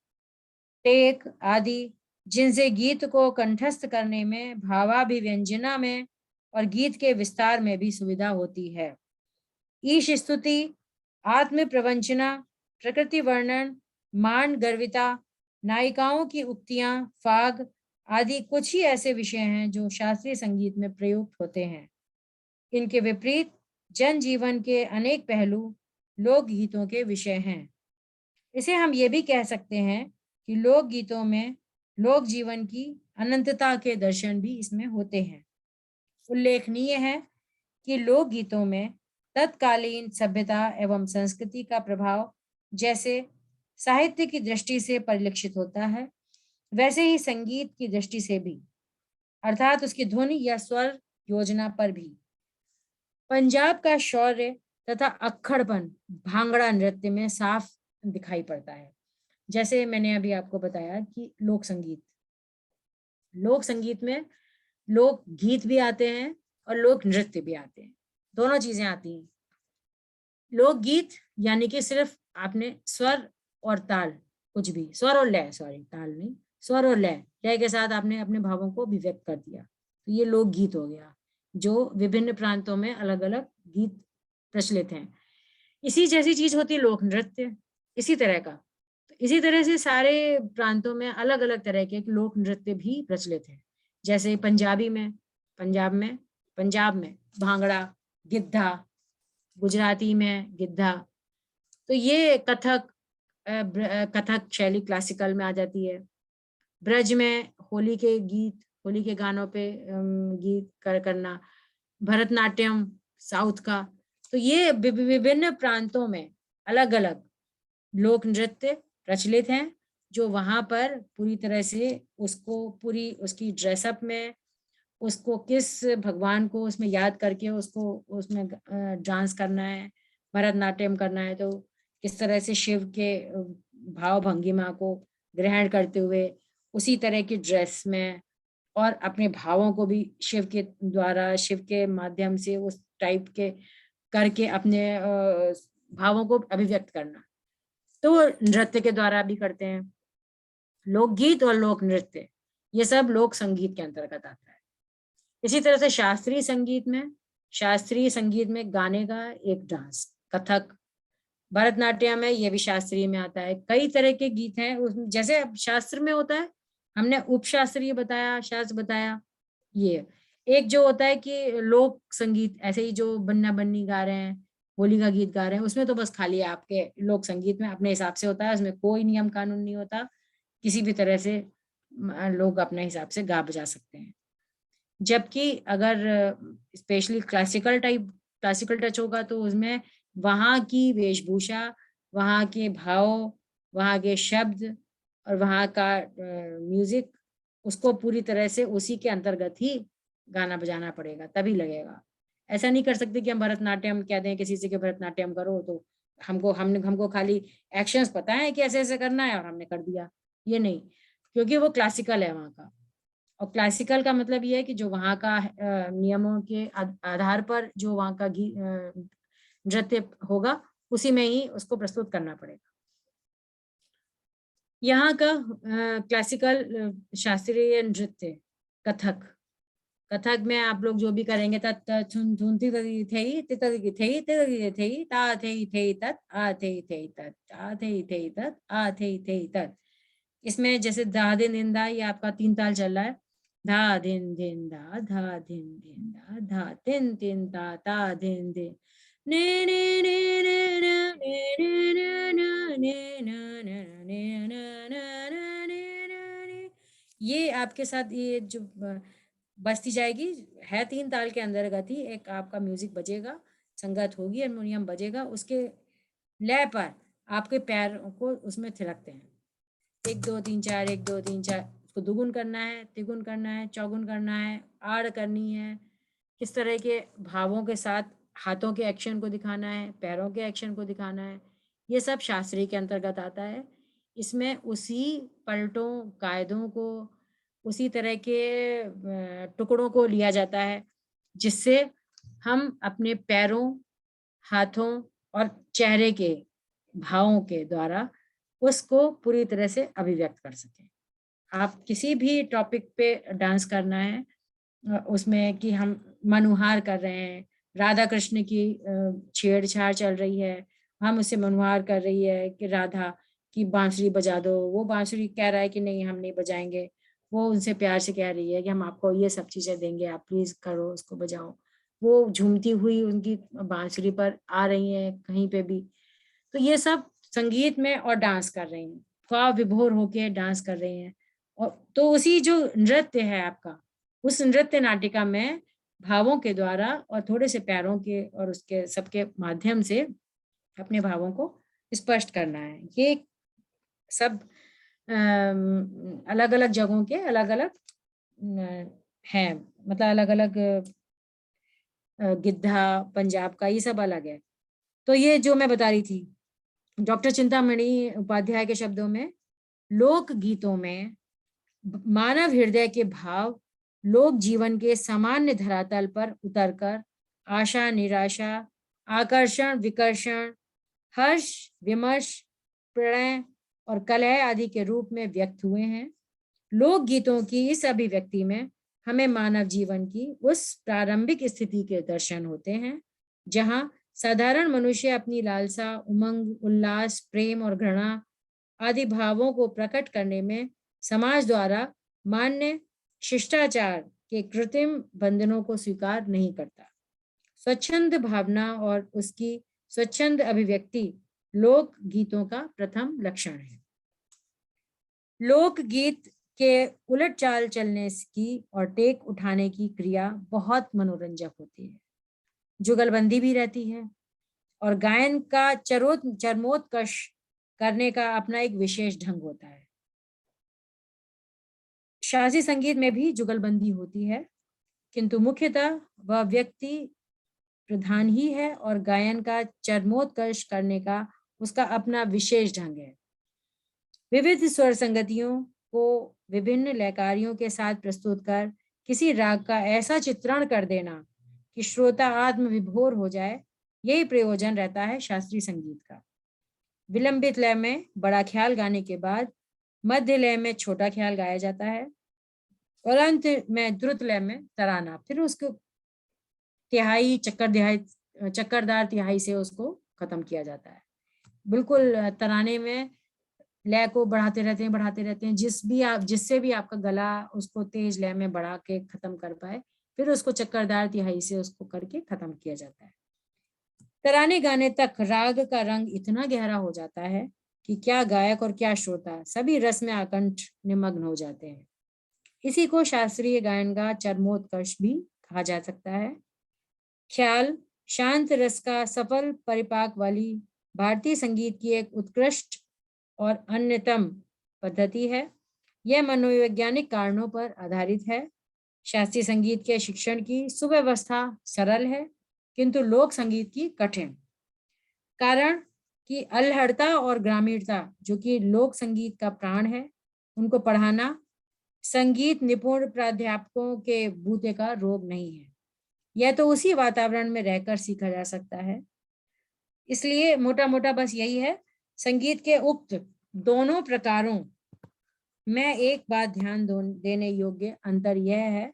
टेक आदि, जिनसे गीत को कंठस्थ करने में, भावाभिव्यंजना में और गीत के विस्तार में भी सुविधा होती है। ईश स्तुति, आत्म प्रवंचना, प्रकृति वर्णन, मान गर्विता, नायिकाओं की उक्तियां, फाग आदि कुछ ही ऐसे विषय हैं जो शास्त्रीय संगीत में प्रयुक्त होते हैं। इनके विपरीत जनजीवन के अनेक पहलू लोकगीतों के विषय हैं। इसे हम ये भी कह सकते हैं कि लोकगीतों में लोक जीवन की अनंतता के दर्शन भी इसमें होते हैं। उल्लेखनीय है कि लोकगीतों में तत्कालीन सभ्यता एवं संस्कृति का प्रभाव जैसे साहित्य की दृष्टि से परिलक्षित होता है, वैसे ही संगीत की दृष्टि से भी, अर्थात उसकी ध्वनि या स्वर योजना पर भी। पंजाब का शौर्य तथा अक्खड़पन भांगड़ा नृत्य में साफ दिखाई पड़ता है। जैसे मैंने अभी आपको बताया कि लोक संगीत में लोक गीत भी आते हैं और लोक नृत्य भी आते हैं, दोनों चीजें आती हैं। लोकगीत यानी कि सिर्फ आपने स्वर और ताल, कुछ भी स्वर और लय, सॉरी ताल नहीं, स्वर और लय के साथ आपने अपने भावों को अभिव्यक्त कर दिया, तो ये लोकगीत हो गया, जो विभिन्न प्रांतों में अलग अलग गीत प्रचलित हैं। इसी जैसी चीज होती है लोक नृत्य, इसी तरह का। तो इसी तरह से सारे प्रांतों में अलग अलग तरह के लोक नृत्य भी प्रचलित हैं। जैसे पंजाब में भांगड़ा, गिद्धा, गुजराती में गिद्धा, तो ये कथक शैली क्लासिकल में आ जाती है। ब्रज में होली के गानों पे गीत करना, भरतनाट्यम साउथ का। तो ये विभिन्न प्रांतों में अलग अलग लोक नृत्य प्रचलित हैं, जो वहां पर पूरी तरह से उसको पूरी उसकी ड्रेसअप में, उसको किस भगवान को उसमें याद करके उसको उसमें डांस करना है, भरतनाट्यम करना है, तो किस तरह से शिव के भाव भंगिमा को ग्रहण करते हुए उसी तरह की ड्रेस में और अपने भावों को भी शिव के द्वारा, शिव के माध्यम से उस टाइप के करके अपने भावों को अभिव्यक्त करना, तो नृत्य के द्वारा भी करते हैं। लोकगीत और लोक नृत्य ये सब लोक संगीत के अंतर्गत आता है। इसी तरह से शास्त्रीय संगीत में गाने का एक डांस, कथक, भरतनाट्यम में ये भी शास्त्रीय में आता है। कई तरह के गीत हैं, जैसे शास्त्र में होता है, हमने उपशास्त्रीय बताया, शास्त्र बताया। ये एक जो होता है कि लोक संगीत, ऐसे ही जो बन्ना बन्नी गा रहे हैं, होली का गीत गा रहे हैं, उसमें तो बस खाली आपके लोक संगीत में अपने हिसाब से होता है, उसमें कोई नियम कानून नहीं होता, किसी भी तरह से लोग अपने हिसाब से गा बजा सकते हैं। जबकि अगर स्पेशली क्लासिकल टच होगा तो उसमें वहाँ की वेशभूषा, वहाँ के भाव, वहाँ के शब्द और वहाँ का म्यूजिक, उसको पूरी तरह से उसी के अंतर्गत ही गाना बजाना पड़ेगा, तभी लगेगा। ऐसा नहीं कर सकते कि हम भरतनाट्यम कह दें किसी से कि भरतनाट्यम करो, तो हमको खाली एक्शंस पता है कि ऐसे ऐसे करना है और हमने कर दिया, ये नहीं, क्योंकि वो क्लासिकल है वहाँ का। और क्लासिकल का मतलब ये है कि जो वहाँ का नियमों के आधार पर जो वहाँ का नृत्य होगा, उसी में ही उसको प्रस्तुत करना पड़ेगा। यहाँ का क्लासिकल शास्त्रीय नृत्य कथक में आप लोग जो भी करेंगे, इसमें जैसे धा दिन दिन दा, ये आपका 3 ताल चल रहा है, धा दिन दिन दा, धा दिन दिन दा, धा दिन दिन दा, ता दिन दिन, ने ने ने ने ने ने ने ने ने ने, ये आपके साथ ये जो बजती जाएगी है 3 ताल के अंतर्गत ही। एक आपका म्यूजिक बजेगा, संगत होगी, हारमोनियम बजेगा, उसके लय पर आपके पैर को उसमें थिरकते हैं, 1 2 3 4, 1 2 3 4, उसको दुगुन करना है, तिगुन करना है, चौगुन करना है, आड़ करनी है, किस तरह के भावों के साथ हाथों के एक्शन को दिखाना है, पैरों के एक्शन को दिखाना है, ये सब शास्त्री के अंतर्गत आता है। इसमें उसी पलटों, कायदों को, उसी तरह के टुकड़ों को लिया जाता है जिससे हम अपने पैरों, हाथों और चेहरे के भावों के द्वारा उसको पूरी तरह से अभिव्यक्त कर सकें। आप किसी भी टॉपिक पे डांस करना है, उसमें कि हम मनुहार कर रहे हैं, राधा कृष्ण की छेड़छाड़ चल रही है, हम उससे मनुहार कर रही है कि राधा की बांसुरी बजा दो, वो बांसुरी कह रहा है कि नहीं हम नहीं बजाएंगे, वो उनसे प्यार से कह रही है कि हम आपको ये सब चीजें देंगे, आप प्लीज करो, उसको बजाओ, वो झूमती हुई उनकी बांसुरी पर आ रही है कहीं पे भी। तो ये सब संगीत में और डांस कर रही हैं, ख्वाब विभोर होके डांस कर रही हैं। और तो उसी जो नृत्य है आपका, उस नृत्य नाटिका में भावों के द्वारा और थोड़े से पैरों के और उसके सबके माध्यम से अपने भावों को स्पष्ट करना है। ये सब अलग अलग जगहों के अलग अलग हैं, मतलब अलग अलग गिद्धा पंजाब का ये सब अलग है। तो ये जो मैं बता रही थी डॉक्टर चिंतामणि उपाध्याय के शब्दों में, लोक गीतों में मानव हृदय के भाव लोक जीवन के सामान्य धरातल पर उतरकर आशा निराशा, आकर्षण विकर्षण, हर्ष विमर्श, प्रणय और कलह आदि के रूप में व्यक्त हुए हैं। लोक गीतों की इस अभिव्यक्ति में हमें मानव जीवन की उस प्रारंभिक स्थिति के दर्शन होते हैं जहां साधारण मनुष्य अपनी लालसा, उमंग, उल्लास, प्रेम और घृणा आदि भावों को प्रकट करने में समाज द्वारा मान्य शिष्टाचार के कृत्रिम बंधनों को स्वीकार नहीं करता। स्वच्छंद भावना और उसकी स्वच्छंद अभिव्यक्ति लोक गीतों का प्रथम लक्षण है। लोक गीत के उलट चाल चलने की और टेक उठाने की क्रिया बहुत मनोरंजक होती है, जुगलबंदी भी रहती है और गायन का चरमोत्कर्ष करने का अपना एक विशेष ढंग होता है। शास्त्रीय संगीत में भी जुगलबंदी होती है, किंतु मुख्यतः वह व्यक्ति प्रधान ही है और गायन का चरमोत्कर्ष करने का उसका अपना विशेष ढंग है। विविध स्वर संगतियों को विभिन्न लयकारियों के साथ प्रस्तुत कर किसी राग का ऐसा चित्रण कर देना कि श्रोता आत्म विभोर हो जाए, यही प्रयोजन रहता है शास्त्रीय संगीत का। विलंबित लय में बड़ा ख्याल गाने के बाद मध्य लय में छोटा ख्याल गाया जाता है और अंत में द्रुत लय में तराना, फिर उसको तिहाई चक्करदार तिहाई से उसको खत्म किया जाता है। बिल्कुल तराने में लय को बढ़ाते रहते हैं जिससे भी आपका गला उसको तेज लय में बढ़ा के खत्म कर पाए, फिर उसको चक्करदार तिहाई से उसको करके खत्म किया जाता है। तराने गाने तक राग का रंग इतना गहरा हो जाता है कि क्या गायक और क्या श्रोता सभी रस में आकंठ निमग्न हो जाते हैं। इसी को शास्त्रीय गायन का चरमोत्कर्ष भी कहा जा सकता है। ख्याल शांत रस का सफल परिपाक वाली भारतीय संगीत की एक उत्कृष्ट और अन्यतम पद्धति है। यह मनोवैज्ञानिक कारणों पर आधारित है। शास्त्रीय संगीत के शिक्षण की सुव्यवस्था सरल है, किंतु लोक संगीत की कठिन। कारण कि अल्हड़ता और ग्रामीणता जो कि लोक संगीत का प्राण है, उनको पढ़ाना संगीत निपुण प्राध्यापकों के बूते का रोग नहीं है। यह तो उसी वातावरण में रहकर सीखा जा सकता है। इसलिए मोटा मोटा बस यही है, संगीत के उक्त दोनों प्रकारों में एक बात ध्यान देने योग्य अंतर यह है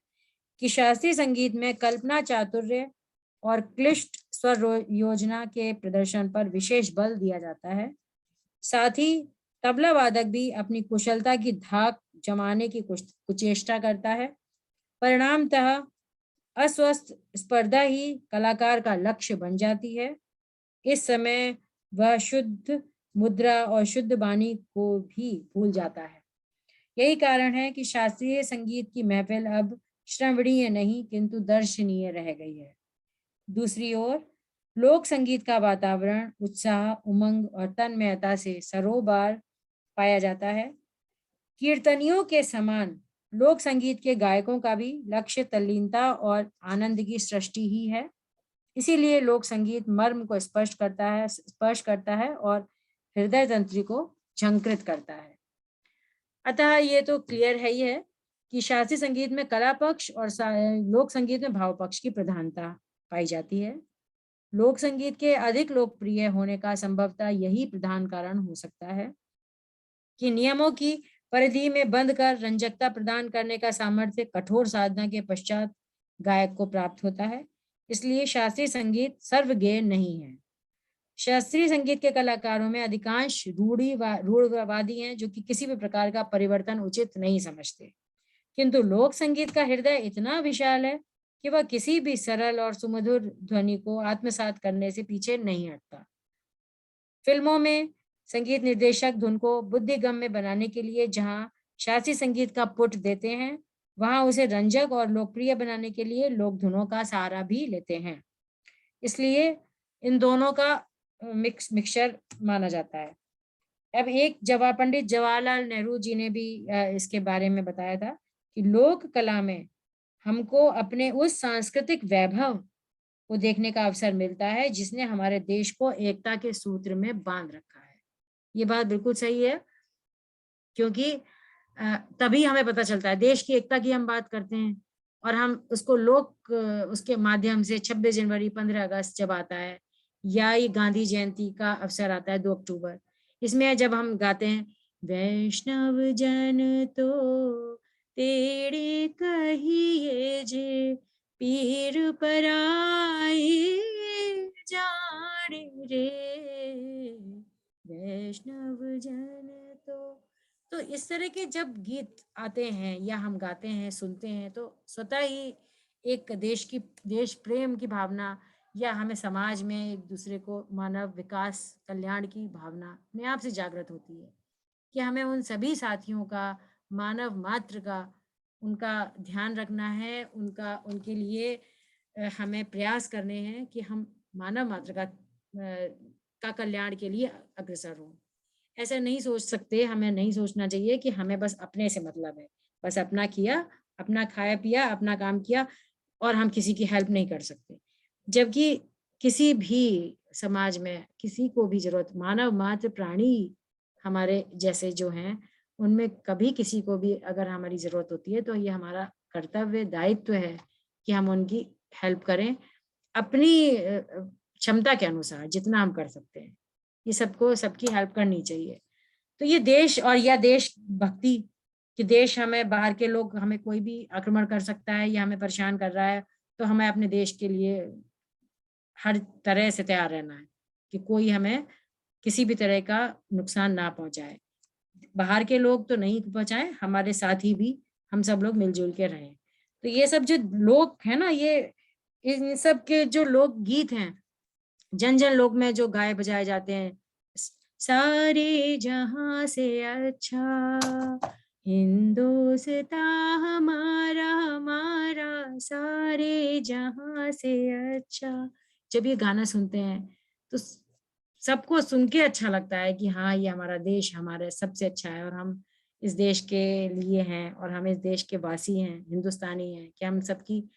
कि शास्त्रीय संगीत में कल्पना चातुर्य और क्लिष्ट स्वर योजना के प्रदर्शन पर विशेष बल दिया जाता है। साथ ही तबला वादक भी अपनी कुशलता की धाक जमाने की कुचेष्टा करता है। परिणामतः अस्वस्थ स्पर्धा ही कलाकार का लक्ष्य बन जाती है। इस समय वह शुद्ध मुद्रा और शुद्ध वाणी को भी भूल जाता है। यही कारण है कि शास्त्रीय संगीत की महफिल अब श्रवणीय नहीं किंतु दर्शनीय रह गई है। दूसरी ओर लोक संगीत का वातावरण उत्साह, उमंग और तन्मयता से सरोबार पाया जाता है। कीर्तनियों के समान लोक संगीत के गायकों का भी लक्ष्य तल्लीनता और आनंद की सृष्टि ही है। इसीलिए लोक संगीत मर्म को स्पर्श करता है और हृदय तंत्री को झंकृत करता है। अतः ये तो क्लियर है ही है कि शास्त्रीय संगीत में कला पक्ष और लोक संगीत में भाव पक्ष की प्रधानता पाई जाती है। लोक संगीत के अधिक लोकप्रिय होने का संभवतः यही प्रधान कारण हो सकता है कि नियमों की परिधि में बंद कर रंजकता प्रदान करने का सामर्थ्य कठोर साधना के पश्चात गायक को प्राप्त होता है। इसलिए शास्त्रीय संगीत सर्वज्ञेय नहीं है। शास्त्रीय संगीत के कलाकारों में अधिकांश रूढ़िवादी हैं, जो कि किसी भी प्रकार का परिवर्तन उचित नहीं समझते। किंतु लोक संगीत का हृदय इतना विशाल है कि वह किसी भी सरल और सुमधुर ध्वनि को आत्मसात करने से पीछे नहीं हटता। फिल्मों में संगीत निर्देशक धुन को बुद्धिगम्य बनाने के लिए जहां शास्त्रीय संगीत का पुट देते हैं, वहां उसे रंजक और लोकप्रिय बनाने के लिए लोक धुनों का सहारा भी लेते हैं। इसलिए इन दोनों का मिक्सचर माना जाता है। अब पंडित जवाहरलाल नेहरू जी ने भी इसके बारे में बताया था कि लोक कला में हमको अपने उस सांस्कृतिक वैभव को देखने का अवसर मिलता है जिसने हमारे देश को एकता के सूत्र में बांध रखा है। ये बात बिल्कुल सही है, क्योंकि तभी हमें पता चलता है। देश की एकता की हम बात करते हैं और हम उसको उसके माध्यम से 26 जनवरी 15 अगस्त जब आता है, या ये गांधी जयंती का अवसर आता है 2 अक्टूबर, इसमें जब हम गाते हैं वैष्णव जन तो तेरे कहिए जे पीर पराए जाने रे, वैष्णव जन तो इस तरह के जब गीत आते हैं या हम गाते हैं, सुनते हैं, तो स्वतः ही एक देश प्रेम की भावना या हमें समाज में एक दूसरे को मानव विकास कल्याण की भावना अपने आप से जागृत होती है कि हमें उन सभी साथियों का, मानव मात्र का, उनका ध्यान रखना है, उनके लिए हमें प्रयास करने हैं कि हम मानव मात्र का कल्याण के लिए अग्रसर हों। ऐसा नहीं सोच सकते, हमें नहीं सोचना चाहिए कि हमें बस अपने से मतलब है, बस अपना किया, अपना खाया पिया, अपना काम किया और हम किसी की हेल्प नहीं कर सकते। जबकि किसी भी समाज में किसी को भी जरूरत, मानव मात्र प्राणी हमारे जैसे जो हैं, उनमें कभी किसी को भी अगर हमारी जरूरत होती है तो ये हमारा कर्तव्य दायित्व है कि हम उनकी हेल्प करें अपनी क्षमता के अनुसार जितना हम कर सकते हैं। ये सबकी हेल्प करनी चाहिए। तो ये देश और या देश भक्ति कि देश हमें, बाहर के लोग, हमें कोई भी आक्रमण कर सकता है या हमें परेशान कर रहा है, तो हमें अपने देश के लिए हर तरह से तैयार रहना है कि कोई हमें किसी भी तरह का नुकसान ना पहुंचाए। बाहर के लोग तो नहीं पहुंचाए, हमारे साथ ही भी हम सब लोग मिलजुल के रहें। तो ये सब जो लोग है ना, ये इन सब के जो लोक गीत हैं, जन जन लोक में जो गाए बजाए जाते हैं, सारे जहां से अच्छा हिंदुस्तान हमारा हमारा सारे जहां से अच्छा, जब ये गाना सुनते हैं तो सबको सुन के अच्छा लगता है कि हाँ, ये हमारा देश हमारा सबसे अच्छा है और हम इस देश के लिए हैं और हम इस देश के वासी हैं, हिंदुस्तानी हैं, कि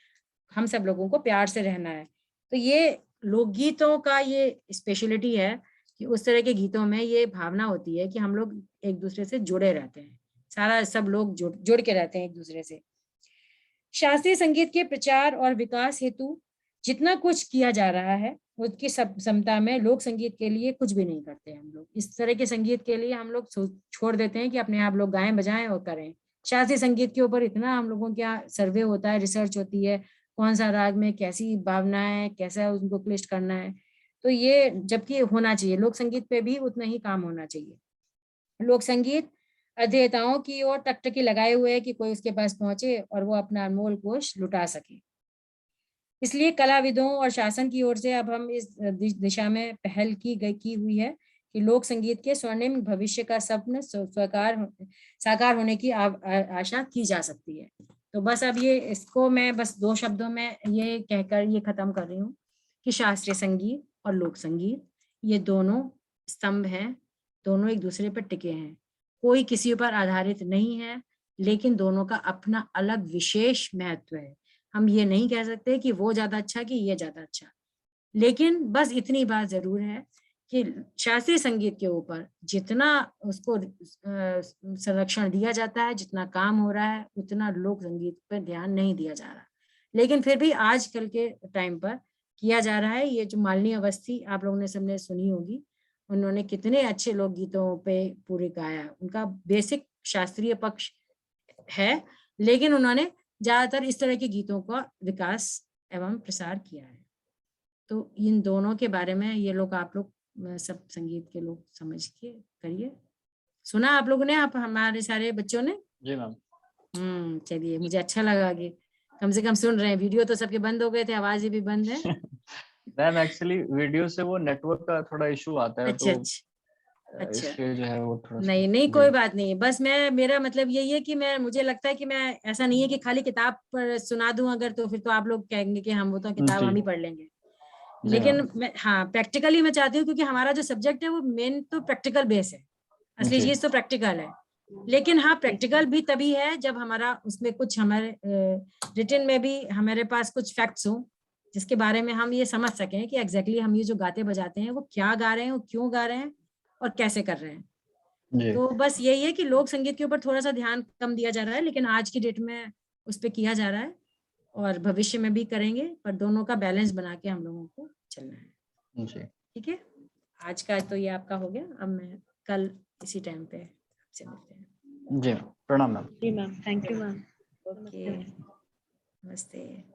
हम सब लोगों को प्यार से रहना है। तो ये लोकगीतों का ये स्पेशलिटी है कि उस तरह के गीतों में ये भावना होती है कि हम लोग एक दूसरे से जुड़े रहते हैं, सब लोग जुड़ के रहते हैं एक दूसरे से। शास्त्रीय संगीत के प्रचार और विकास हेतु जितना कुछ किया जा रहा है, उसकी समता में लोक संगीत के लिए कुछ भी नहीं करते हम लोग। इस तरह के संगीत के लिए हम लोग छोड़ देते हैं कि अपने आप लोग गाएं बजाएं और करें। शास्त्रीय संगीत के ऊपर इतना हम लोगों का सर्वे होता है, रिसर्च होती है, कौन सा राग में कैसी भावना है, कैसा उनको क्लिष्ट करना है। तो ये जबकि होना चाहिए, लोक संगीत पे भी उतना ही काम होना चाहिए। लोक संगीत अध्येताओं की ओर टकटकी लगाए हुए है कि कोई उसके पास पहुंचे और वो अपना अनमोल कोष लुटा सके। इसलिए कलाविदों और शासन की ओर से अब हम इस दिशा में पहल की हुई है कि लोक संगीत के स्वर्णिम भविष्य का स्वप्न साकार होने की आशा की जा सकती है। तो बस अब इसको मैं बस 2 शब्दों में ये कहकर ये खत्म कर रही हूँ कि शास्त्रीय संगीत और लोक संगीत ये दोनों स्तंभ हैं, दोनों एक दूसरे पर टिके हैं कोई किसी पर आधारित नहीं है, लेकिन दोनों का अपना अलग विशेष महत्व है। हम ये नहीं कह सकते कि वो ज्यादा अच्छा कि ये ज्यादा अच्छा, लेकिन बस इतनी बात जरूर है कि शास्त्रीय संगीत के ऊपर जितना उसको संरक्षण दिया जाता है, जितना काम हो रहा है, उतना लोक संगीत पर ध्यान नहीं दिया जा रहा। लेकिन फिर भी आजकल के टाइम पर किया जा रहा है। ये जो मालिनी अवस्थी आप लोगों ने सबने सुनी होगी, उन्होंने कितने अच्छे लोकगीतों पे पूरे गाया। उनका बेसिक शास्त्रीय पक्ष है, लेकिन उन्होंने ज्यादातर इस तरह के गीतों का विकास एवं प्रसार किया है। तो इन दोनों के बारे में ये लोग, आप लोग सब संगीत के लोग समझ के करिए। सुना आप लोगों ने, आप हमारे सारे बच्चों ने? जी मैम। चलिए, मुझे अच्छा लगा कि कम से कम सुन रहे हैं। वीडियो तो सबके बंद हो गए थे, आवाज भी बंद है। मैम एक्चुअली वीडियो से वो नेटवर्क का थोड़ा इशू आता है, अच्छा तो अच्छा, इसलिए जो है वो थोड़ा नहीं कोई बात नहीं। बस मेरा मतलब यही है कि मुझे लगता है कि मैं ऐसा नहीं है कि खाली किताब पर सुना दूं अगर, तो फिर तो आप लोग कहेंगे कि हम वो तो किताब हम ही पढ़ लेंगे। लेकिन मैं प्रैक्टिकली मैं चाहती हूँ, क्योंकि हमारा जो सब्जेक्ट है वो मेन तो प्रैक्टिकल बेस है, असली चीज तो प्रैक्टिकल है। लेकिन हाँ, प्रैक्टिकल भी तभी है जब हमारा उसमें कुछ हमारे रिटन में भी हमारे पास कुछ फैक्ट्स हो, जिसके बारे में हम ये समझ सकें कि एग्जैक्टली हम ये जो गाते बजाते हैं वो क्या गा रहे हैं, वो क्यों गा रहे हैं और कैसे कर रहे हैं। तो बस यही है कि लोक संगीत के ऊपर थोड़ा सा ध्यान कम दिया जा रहा है, लेकिन आज की डेट में उस पर किया जा रहा है और भविष्य में भी करेंगे, पर दोनों का बैलेंस बना के हम लोगों को चलना है। ठीक है, आज का तो ये आपका हो गया। अब मैं कल इसी टाइम पे आपसे मिलते हैं। जी प्रणाम मैम। जी ma'am, thank you ma'am. Okay, नमस्ते।